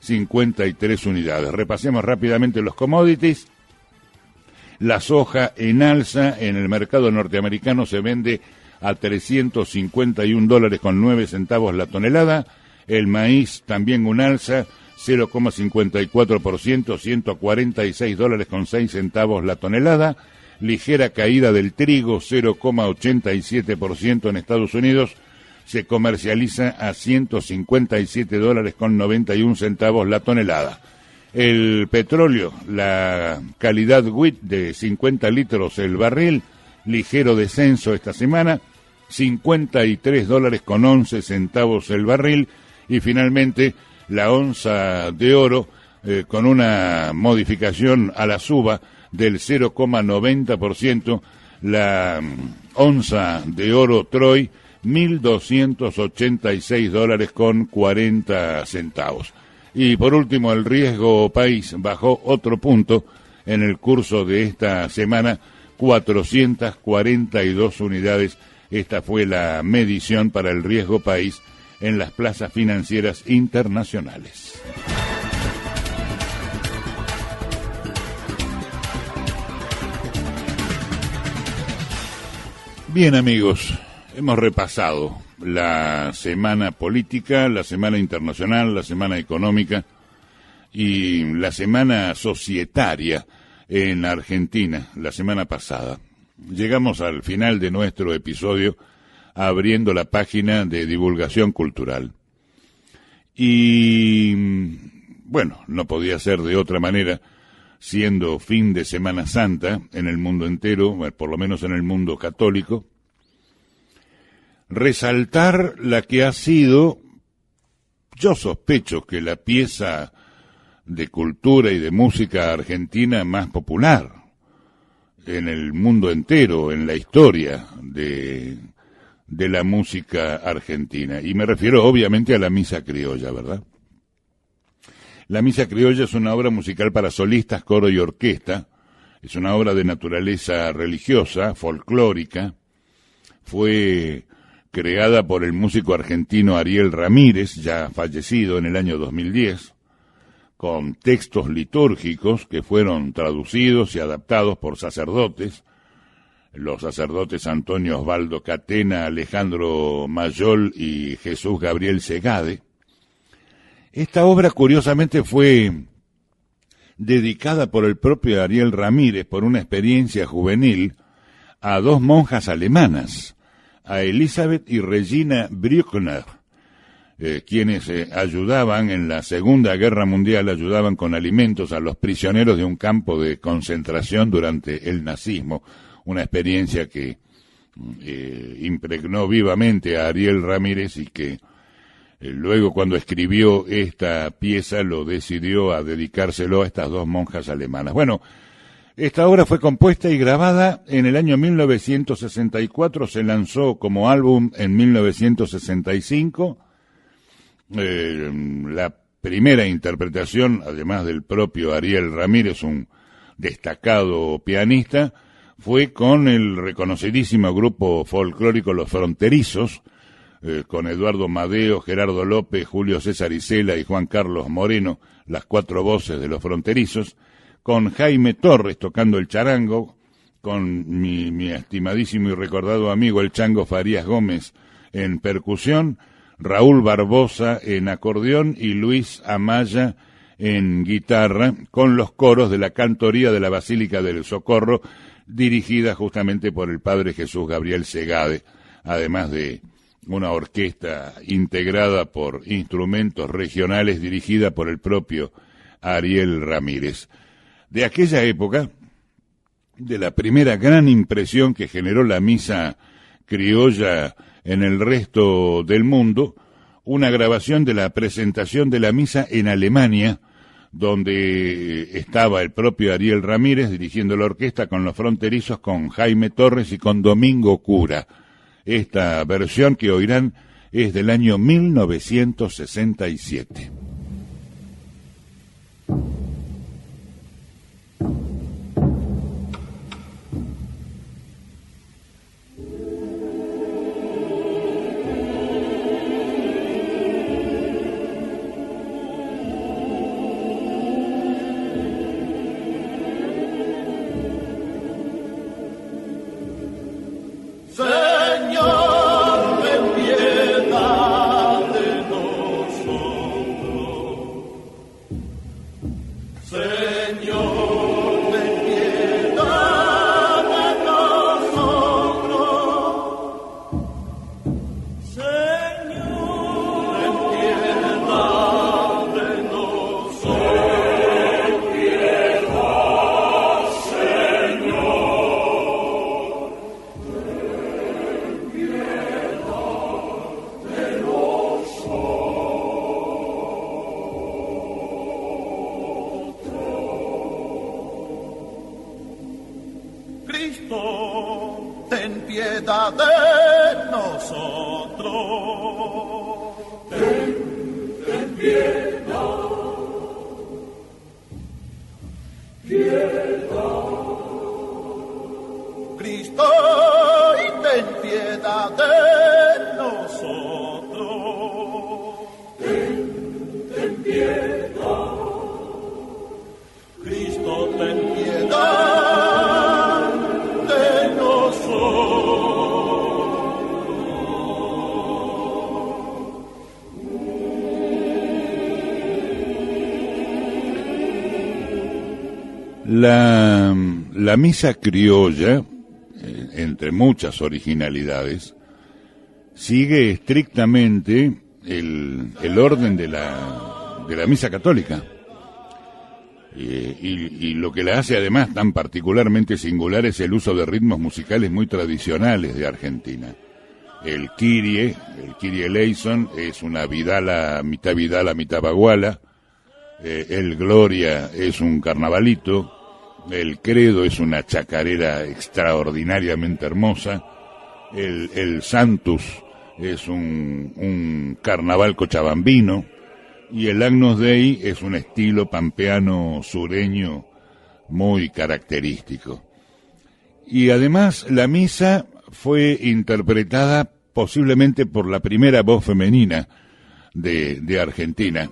20.453 unidades. Repasemos rápidamente los commodities. La soja en alza en el mercado norteamericano se vende a $351.09 la tonelada. El maíz también un alza, 0,54%, $146.06 la tonelada. Ligera caída del trigo, 0,87% en Estados Unidos. Se comercializa a $157.91 la tonelada. El petróleo, la calidad WIT de 50 litros el barril, ligero descenso esta semana, $53.11 el barril. Y finalmente la onza de oro con una modificación a la suba del 0,90%, la onza de oro Troy, $1.286.40. Y por último, el riesgo país bajó otro punto en el curso de esta semana, 442 unidades. Esta fue la medición para el riesgo país en las plazas financieras internacionales. Bien, amigos, hemos repasado la semana política, la semana internacional, la semana económica y la semana societaria en Argentina, la semana pasada. Llegamos al final de nuestro episodio abriendo la página de divulgación cultural. Y, bueno, no podía ser de otra manera, siendo fin de Semana Santa en el mundo entero, por lo menos en el mundo católico, resaltar la que ha sido, yo sospecho que la pieza de cultura y de música argentina más popular en el mundo entero, en la historia de la música argentina. Y me refiero obviamente a la Misa Criolla, ¿verdad? La Misa Criolla es una obra musical para solistas, coro y orquesta. Es una obra de naturaleza religiosa, folclórica. Fue creada por el músico argentino Ariel Ramírez, ya fallecido en el año 2010, con textos litúrgicos que fueron traducidos y adaptados por sacerdotes, los sacerdotes Antonio Osvaldo Catena, Alejandro Mayol y Jesús Gabriel Segade. Esta obra, curiosamente, fue dedicada por el propio Ariel Ramírez por una experiencia juvenil a dos monjas alemanas, a Elizabeth y Regina Brückner, quienes ayudaban en la Segunda Guerra Mundial, ayudaban con alimentos a los prisioneros de un campo de concentración durante el nazismo, una experiencia que impregnó vivamente a Ariel Ramírez y que Luego, cuando escribió esta pieza, lo decidió a dedicárselo a estas dos monjas alemanas. Bueno, esta obra fue compuesta y grabada en el año 1964, se lanzó como álbum en 1965. La primera interpretación, además del propio Ariel Ramírez, un destacado pianista, fue con el reconocidísimo grupo folclórico Los Fronterizos, con Eduardo Madeo, Gerardo López, Julio César Isela y Juan Carlos Moreno, las cuatro voces de Los Fronterizos, con Jaime Torres tocando el charango, con mi estimadísimo y recordado amigo el Chango Farías Gómez en percusión, Raúl Barbosa en acordeón y Luis Amaya en guitarra, con los coros de la cantoría de la Basílica del Socorro, dirigida justamente por el padre Jesús Gabriel Segade, además de una orquesta integrada por instrumentos regionales dirigida por el propio Ariel Ramírez. De aquella época, de la primera gran impresión que generó la misa criolla en el resto del mundo, una grabación de la presentación de la misa en Alemania, donde estaba el propio Ariel Ramírez dirigiendo la orquesta con Los Fronterizos, con Jaime Torres y con Domingo Cura. Esta versión que oirán es del año 1967. La misa criolla, entre muchas originalidades, sigue estrictamente el orden de la misa católica. Y lo que la hace además tan particularmente singular es el uso de ritmos musicales muy tradicionales de Argentina. El Kyrie eleison es una vidala, mitad baguala. El Gloria es un carnavalito. El Credo es una chacarera extraordinariamente hermosa. El Santus es un carnaval cochabambino. Y el Agnus Dei es un estilo pampeano sureño muy característico. Y además la misa fue interpretada posiblemente por la primera voz femenina de Argentina.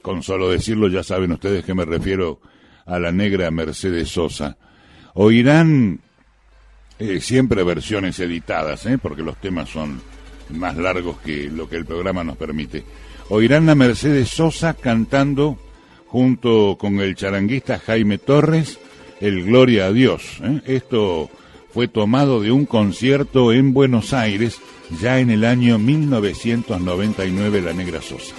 Con solo decirlo ya saben ustedes que me refiero a la negra Mercedes Sosa. Oirán siempre versiones editadas, porque los temas son más largos que lo que el programa nos permite. Oirán a Mercedes Sosa cantando junto con el charanguista Jaime Torres el Gloria a Dios. Esto fue tomado de un concierto en Buenos Aires ya en el año 1999, la negra Sosa.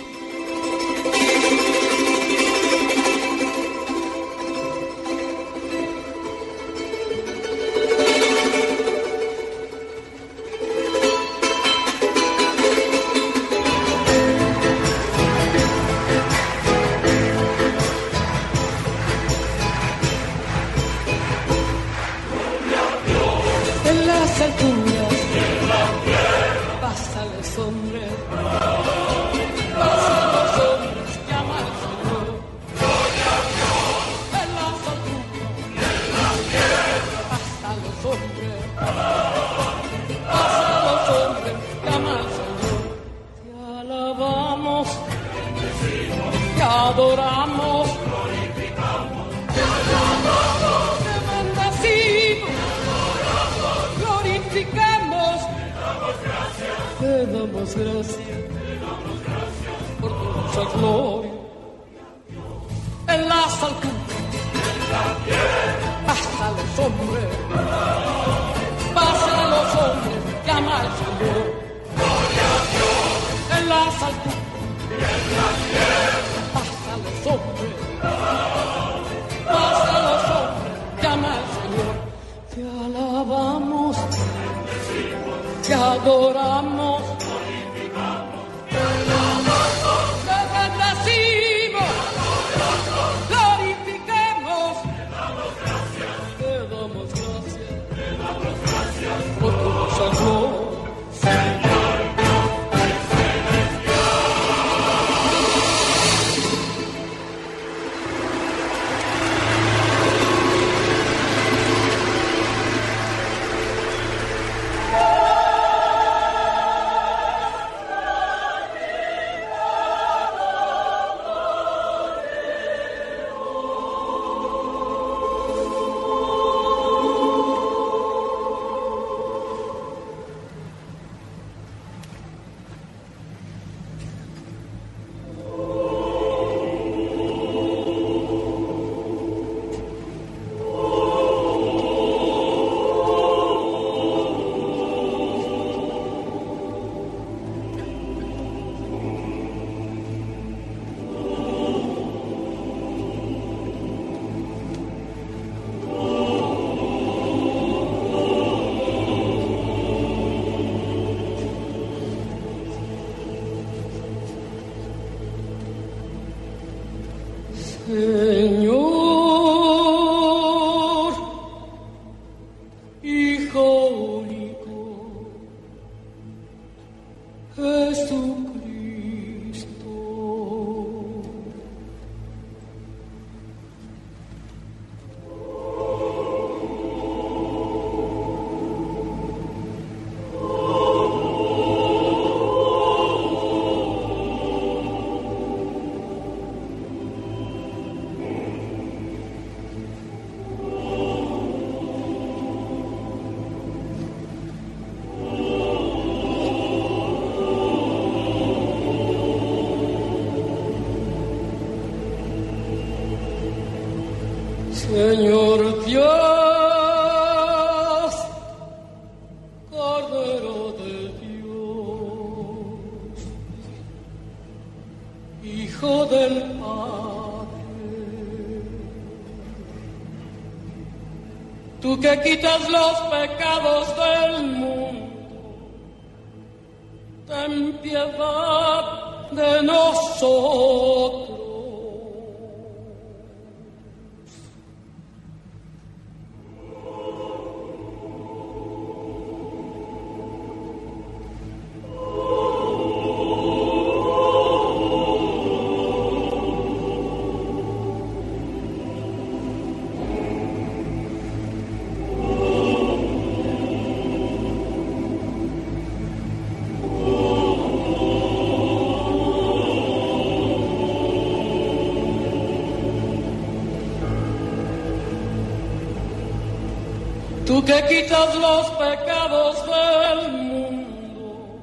hombres, paz a los hombres, llama al Señor. En las alturas, paz a los hombres, paz a los hombres, llama al Señor. Te alabamos, te adoramos, te bendecimos, glorifiquemos, te damos gracias por tu amor. Señor, Hijo único, Jesucristo. Señor Dios, Cordero de Dios, Hijo del Padre, tú que quitas los pecados del mundo, ten piedad de nosotros. Tú que quitas los pecados del mundo,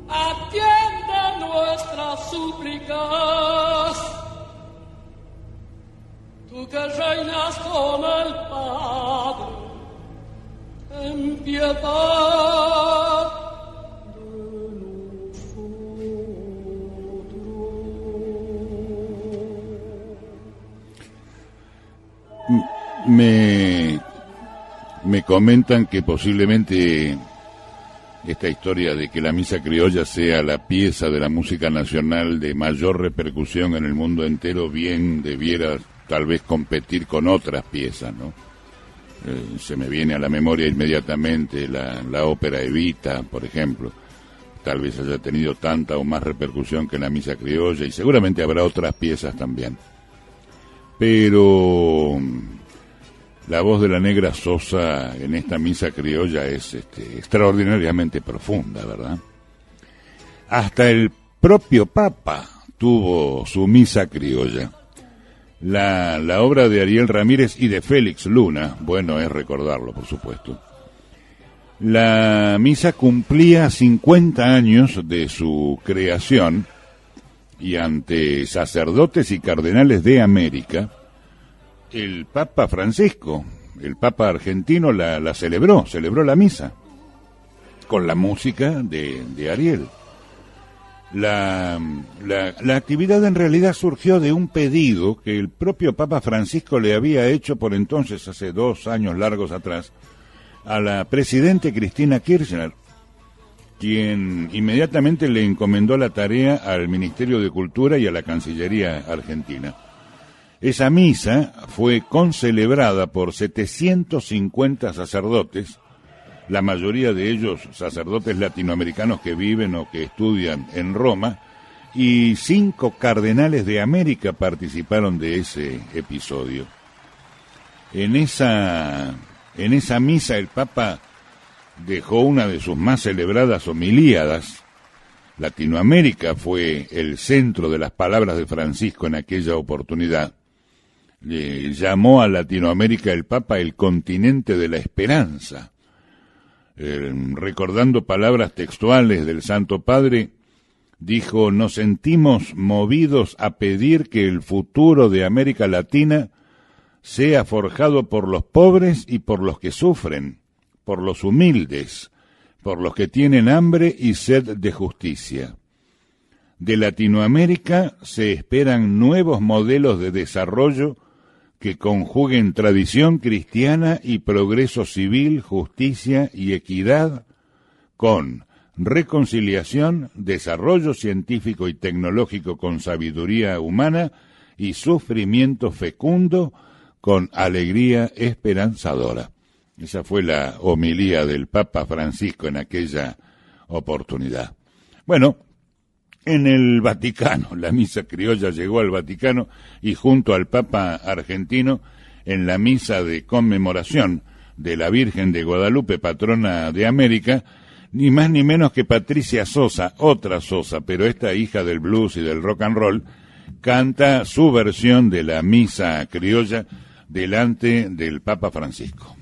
atiende nuestras súplicas. Tú que reinas con el Padre, ten piedad de nosotros. Me comentan que posiblemente esta historia de que la misa criolla sea la pieza de la música nacional de mayor repercusión en el mundo entero, bien debiera tal vez competir con otras piezas, ¿no? Se me viene a la memoria inmediatamente la ópera Evita, por ejemplo. Tal vez haya tenido tanta o más repercusión que la misa criolla, y seguramente habrá otras piezas también. Pero la voz de la Negra Sosa en esta misa criolla es extraordinariamente profunda, ¿verdad? Hasta el propio Papa tuvo su misa criolla. La obra de Ariel Ramírez y de Félix Luna, bueno es recordarlo, por supuesto. La misa cumplía 50 años de su creación, y ante sacerdotes y cardenales de América, el Papa Francisco el Papa argentino la celebró la misa, con la música de Ariel. La actividad en realidad surgió de un pedido que el propio Papa Francisco le había hecho por entonces, hace 2 años largos atrás, a la presidente Cristina Kirchner, quien inmediatamente le encomendó la tarea al Ministerio de Cultura y a la Cancillería Argentina. Esa misa fue concelebrada por 750 sacerdotes, la mayoría de ellos sacerdotes latinoamericanos que viven o que estudian en Roma, y 5 cardenales de América participaron de ese episodio. En esa misa el Papa dejó una de sus más celebradas homilíadas. Latinoamérica fue el centro de las palabras de Francisco en aquella oportunidad. Le llamó a Latinoamérica el Papa el continente de la esperanza. Recordando palabras textuales del Santo Padre, dijo: nos sentimos movidos a pedir que el futuro de América Latina sea forjado por los pobres y por los que sufren, por los humildes, por los que tienen hambre y sed de justicia. De Latinoamérica se esperan nuevos modelos de desarrollo que conjuguen tradición cristiana y progreso civil, justicia y equidad con reconciliación, desarrollo científico y tecnológico con sabiduría humana y sufrimiento fecundo con alegría esperanzadora. Esa fue la homilía del Papa Francisco en aquella oportunidad. Bueno, en el Vaticano, la misa criolla llegó al Vaticano y junto al Papa argentino, en la misa de conmemoración de la Virgen de Guadalupe, patrona de América, ni más ni menos que Patricia Sosa, otra Sosa, pero esta hija del blues y del rock and roll, canta su versión de la misa criolla delante del Papa Francisco.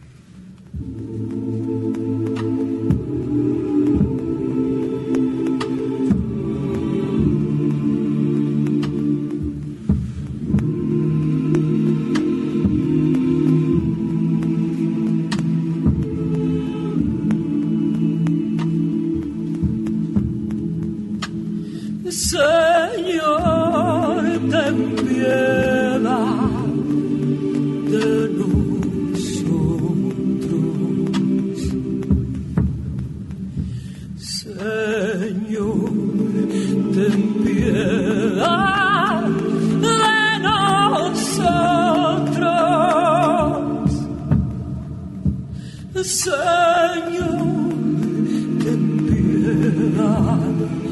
Señor, ten piedad de nosotros. Señor, ten piedad de nosotros. Señor, ten piedad de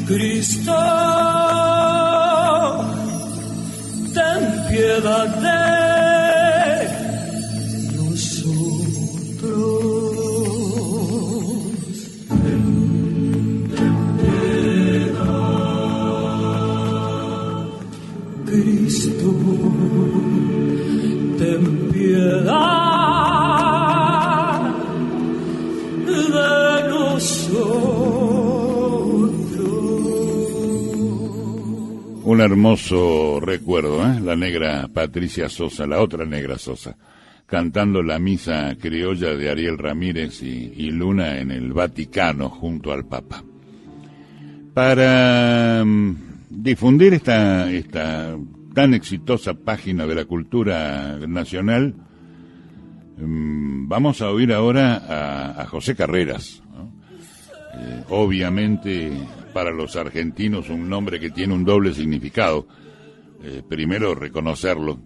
Cristo, ten piedad de nosotros. Cristo, ten piedad de Un hermoso recuerdo, la negra Patricia Sosa, la otra negra Sosa, cantando la misa criolla de Ariel Ramírez y Luna en el Vaticano junto al Papa. Para difundir esta tan exitosa página de la cultura nacional, vamos a oír ahora a José Carreras, ¿no? obviamente para los argentinos un nombre que tiene un doble significado. Primero, reconocerlo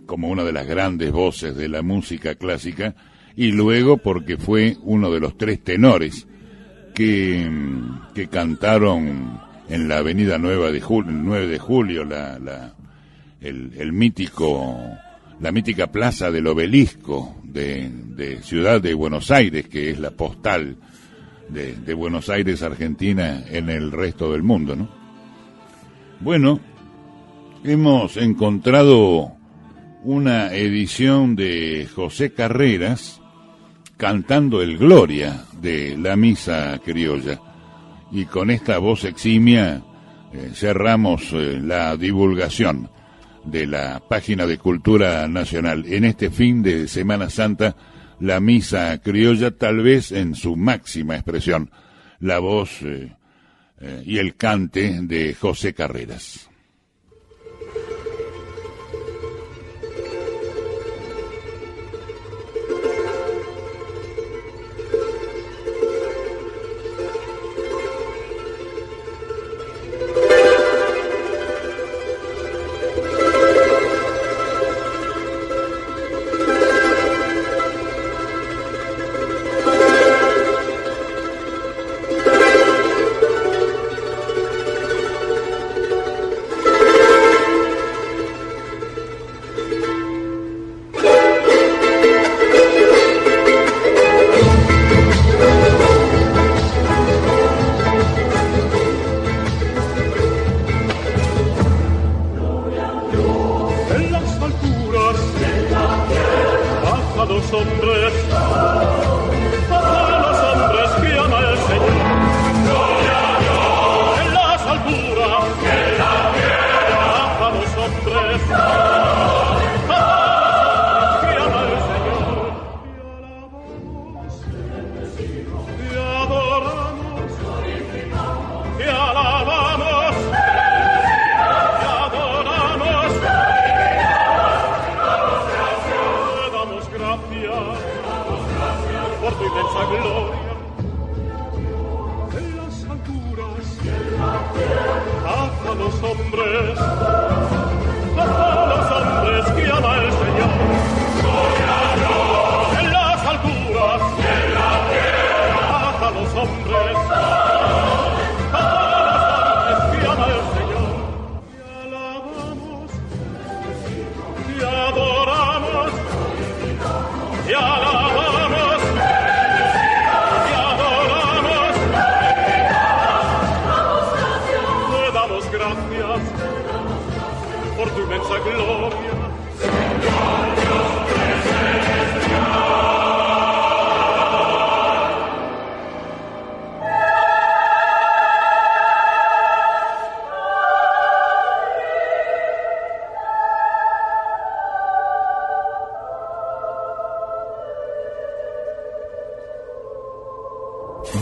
como una de las grandes voces de la música clásica, y luego porque fue uno de los 3 tenores que cantaron en la avenida 9 de julio, el mítico, la mítica plaza del Obelisco de Ciudad de Buenos Aires, que es la postal de Buenos Aires, Argentina, en el resto del mundo, ¿no? Bueno, hemos encontrado una edición de José Carreras cantando el Gloria de la Misa Criolla, y con esta voz eximia cerramos la divulgación de la página de Cultura Nacional en este fin de Semana Santa. La Misa Criolla, tal vez en su máxima expresión, la voz y el cante de José Carreras.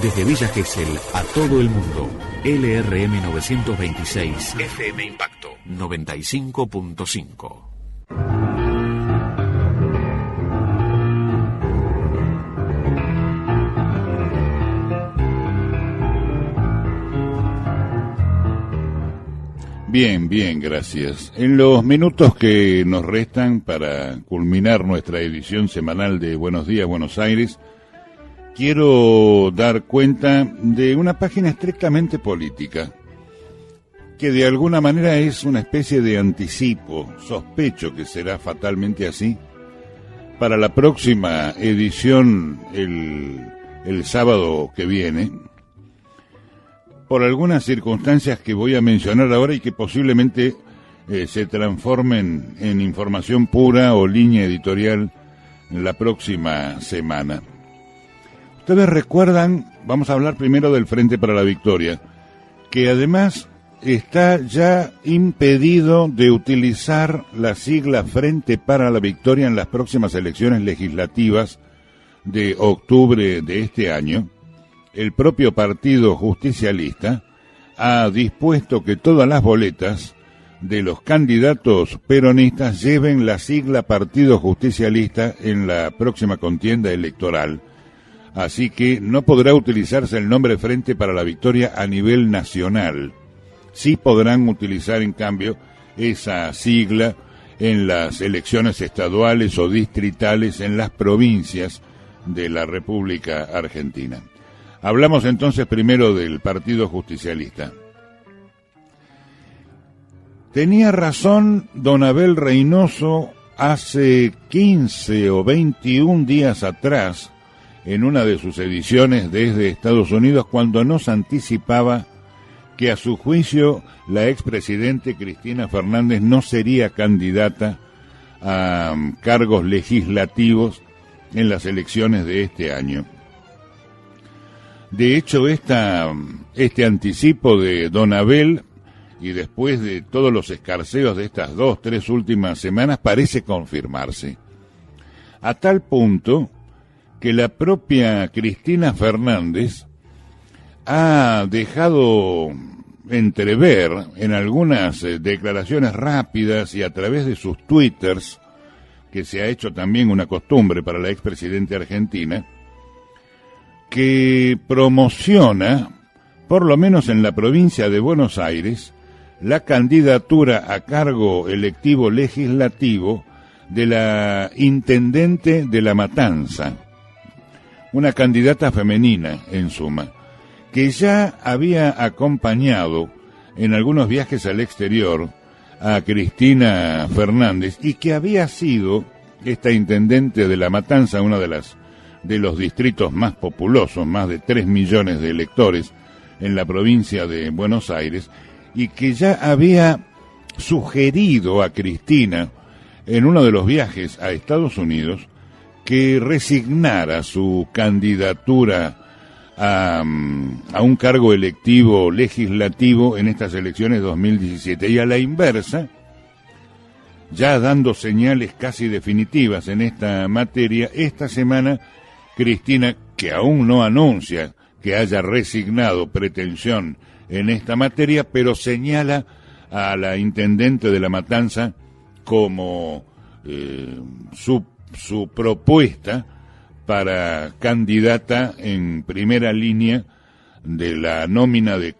Desde Villa Gesell a todo el mundo, LRM 926 FM Impacto 95.5. Bien, gracias. En los minutos que nos restan para culminar nuestra edición semanal de Buenos Días, Buenos Aires, quiero dar cuenta de una página estrictamente política, que de alguna manera es una especie de anticipo, sospecho que será fatalmente así, para la próxima edición el sábado que viene, por algunas circunstancias que voy a mencionar ahora y que posiblemente se transformen en información pura o línea editorial la próxima semana. Ustedes recuerdan, vamos a hablar primero del Frente para la Victoria, que además está ya impedido de utilizar la sigla Frente para la Victoria en las próximas elecciones legislativas de octubre de este año. El propio Partido Justicialista ha dispuesto que todas las boletas de los candidatos peronistas lleven la sigla Partido Justicialista en la próxima contienda electoral, así que no podrá utilizarse el nombre Frente para la Victoria a nivel nacional. Sí podrán utilizar, en cambio, esa sigla en las elecciones estaduales o distritales en las provincias de la República Argentina. Hablamos entonces primero del Partido Justicialista. Tenía razón don Abel Reynoso hace 15 o 21 días atrás, en una de sus ediciones desde Estados Unidos, cuando nos anticipaba que a su juicio la expresidente Cristina Fernández no sería candidata a cargos legislativos en las elecciones de este año. De hecho, este anticipo de don Abel, y después de todos los escarceos de estas 2-3 últimas semanas, parece confirmarse. A tal punto que la propia Cristina Fernández ha dejado entrever en algunas declaraciones rápidas y a través de sus twitters, que se ha hecho también una costumbre para la expresidenta argentina, que promociona, por lo menos en la provincia de Buenos Aires, la candidatura a cargo electivo legislativo de la intendente de La Matanza, una candidata femenina, en suma, que ya había acompañado en algunos viajes al exterior a Cristina Fernández y que había sido esta intendente de La Matanza, una de los distritos más populosos, más de 3 millones de electores en la provincia de Buenos Aires, y que ya había sugerido a Cristina en uno de los viajes a Estados Unidos que resignara su candidatura a un cargo electivo legislativo en estas elecciones 2017. Y a la inversa, ya dando señales casi definitivas en esta materia, esta semana Cristina, que aún no anuncia que haya resignado pretensión en esta materia, pero señala a la intendente de La Matanza como su propuesta para candidata en primera línea de la nómina de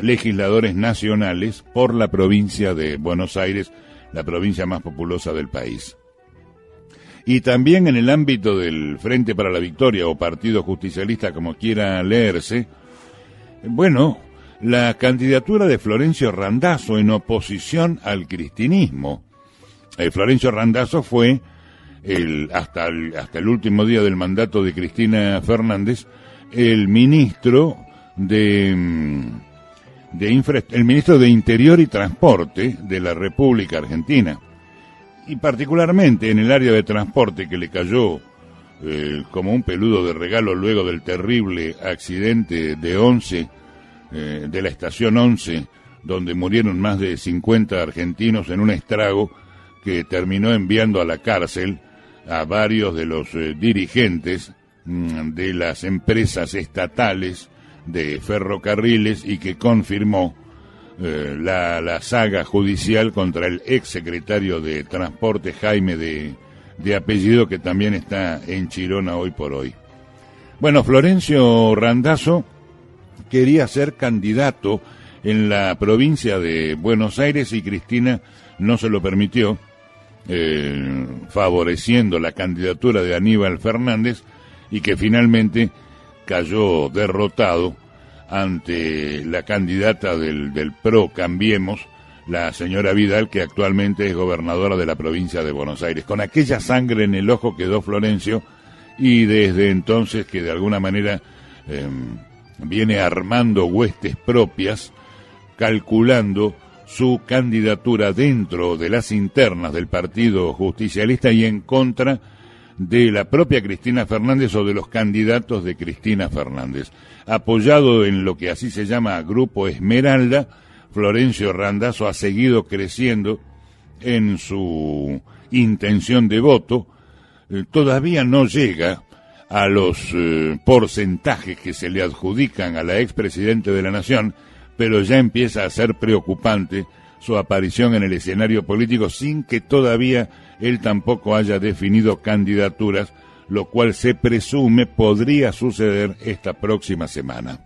legisladores nacionales por la provincia de Buenos Aires, la provincia más populosa del país. Y también en el ámbito del Frente para la Victoria o Partido Justicialista, como quiera leerse, bueno, la candidatura de Florencio Randazzo en oposición al cristinismo. Florencio Randazzo fue hasta el último día del mandato de Cristina Fernández el ministro de Interior y Transporte de la República Argentina, y particularmente en el área de transporte, que le cayó como un peludo de regalo luego del terrible accidente de la estación 11, donde murieron más de 50 argentinos en un estrago que terminó enviando a la cárcel a varios de los dirigentes de las empresas estatales de ferrocarriles, y que confirmó la saga judicial contra el exsecretario de Transporte, Jaime de apellido, que también está en Chirona hoy por hoy. Bueno, Florencio Randazzo quería ser candidato en la provincia de Buenos Aires y Cristina no se lo permitió, favoreciendo la candidatura de Aníbal Fernández, y que finalmente cayó derrotado ante la candidata del PRO Cambiemos, la señora Vidal, que actualmente es gobernadora de la provincia de Buenos Aires. Con aquella sangre en el ojo quedó Florencio, y desde entonces que de alguna manera viene armando huestes propias, calculando su candidatura dentro de las internas del Partido Justicialista y en contra de la propia Cristina Fernández o de los candidatos de Cristina Fernández. Apoyado en lo que así se llama Grupo Esmeralda, Florencio Randazzo ha seguido creciendo en su intención de voto. Todavía no llega a los porcentajes que se le adjudican a la expresidente de la Nación, pero ya empieza a ser preocupante su aparición en el escenario político sin que todavía él tampoco haya definido candidaturas, lo cual se presume podría suceder esta próxima semana.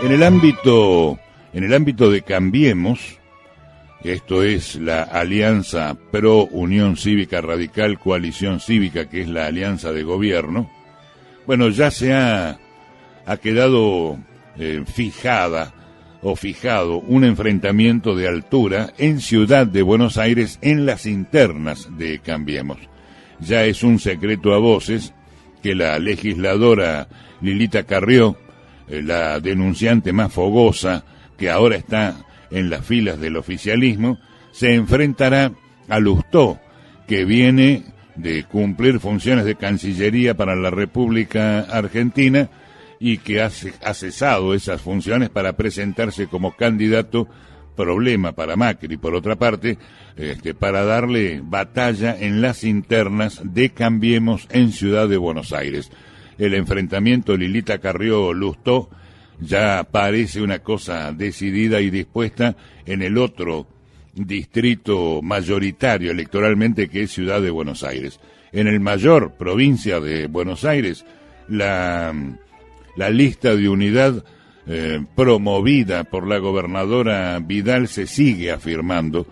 En el ámbito de Cambiemos, esto es la Alianza Pro Unión Cívica Radical Coalición Cívica, que es la alianza de gobierno, bueno, ya se ha quedado fijado un enfrentamiento de altura en Ciudad de Buenos Aires en las internas de Cambiemos. Ya es un secreto a voces que la legisladora Lilita Carrió, la denunciante más fogosa que ahora está en las filas del oficialismo, se enfrentará a Lustó, que viene de cumplir funciones de Cancillería para la República Argentina y que ha cesado esas funciones para presentarse como candidato, problema para Macri, por otra parte, para darle batalla en las internas de Cambiemos en Ciudad de Buenos Aires. El enfrentamiento Lilita Carrió-Lustó ya parece una cosa decidida y dispuesta en el otro distrito mayoritario electoralmente, que es Ciudad de Buenos Aires. En el mayor provincia de Buenos Aires, la lista de unidad promovida por la gobernadora Vidal se sigue afirmando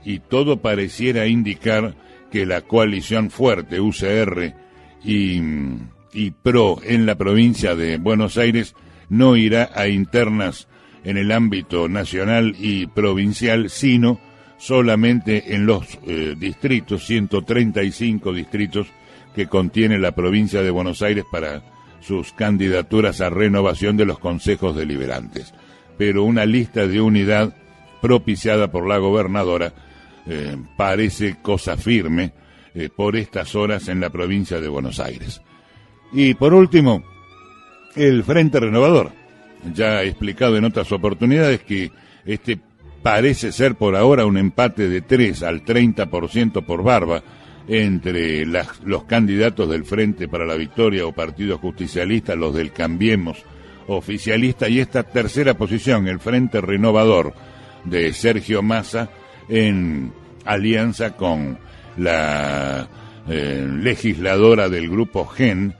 y todo pareciera indicar que la coalición fuerte UCR y PRO en la provincia de Buenos Aires no irá a internas en el ámbito nacional y provincial, sino solamente en los distritos, 135 distritos que contiene la provincia de Buenos Aires para sus candidaturas a renovación de los consejos deliberantes. Pero una lista de unidad propiciada por la gobernadora parece cosa firme por estas horas en la provincia de Buenos Aires. Y por último, el Frente Renovador. Ya he explicado en otras oportunidades que parece ser por ahora un empate de 3 al 30% por barba entre los candidatos del Frente para la Victoria o Partido Justicialista, los del Cambiemos oficialista, y esta tercera posición, el Frente Renovador de Sergio Massa, en alianza con la legisladora del Grupo GEN,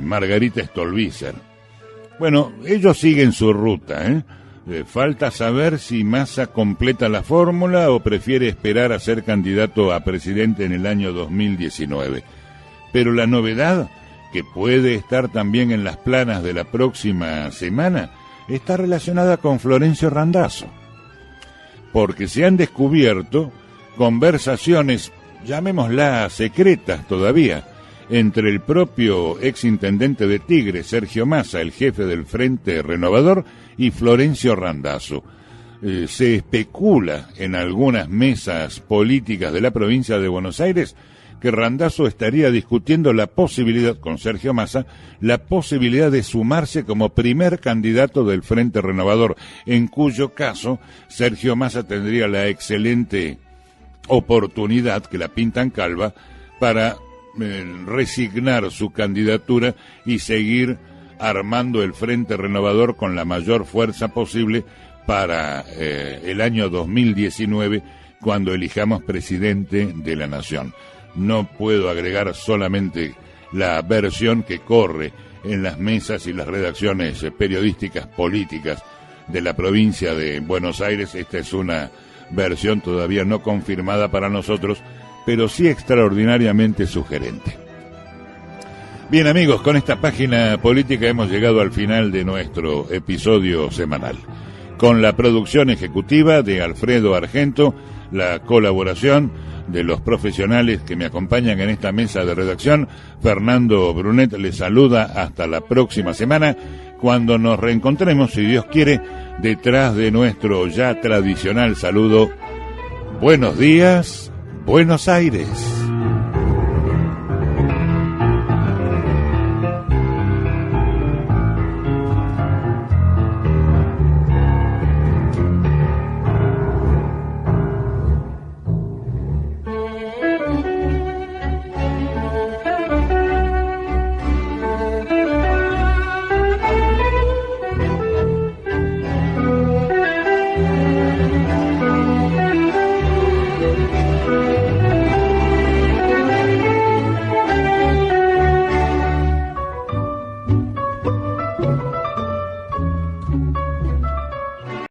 Margarita Stolbizer. Bueno, ellos siguen su ruta, falta saber si Massa completa la fórmula o prefiere esperar a ser candidato a presidente en el año 2019. Pero la novedad, que puede estar también en las planas de la próxima semana, está relacionada con Florencio Randazzo. Porque se han descubierto conversaciones, llamémoslas secretas todavía, entre el propio exintendente de Tigre, Sergio Massa, el jefe del Frente Renovador, y Florencio Randazzo. Se especula en algunas mesas políticas de la provincia de Buenos Aires que Randazzo estaría discutiendo la posibilidad, con Sergio Massa, la posibilidad de sumarse como primer candidato del Frente Renovador, en cuyo caso Sergio Massa tendría la excelente oportunidad, que la pintan calva, para resignar su candidatura y seguir armando el Frente Renovador con la mayor fuerza posible para el año 2019, cuando elijamos presidente de la Nación. No puedo agregar solamente la versión que corre en las mesas y las redacciones periodísticas políticas de la provincia de Buenos Aires. Esta es una versión todavía no confirmada para nosotros, pero sí extraordinariamente sugerente. Bien, amigos, con esta página política hemos llegado al final de nuestro episodio semanal. Con la producción ejecutiva de Alfredo Argento, la colaboración de los profesionales que me acompañan en esta mesa de redacción, Fernando Brunet les saluda hasta la próxima semana, cuando nos reencontremos, si Dios quiere, detrás de nuestro ya tradicional saludo. Buenos días, Buenos Aires.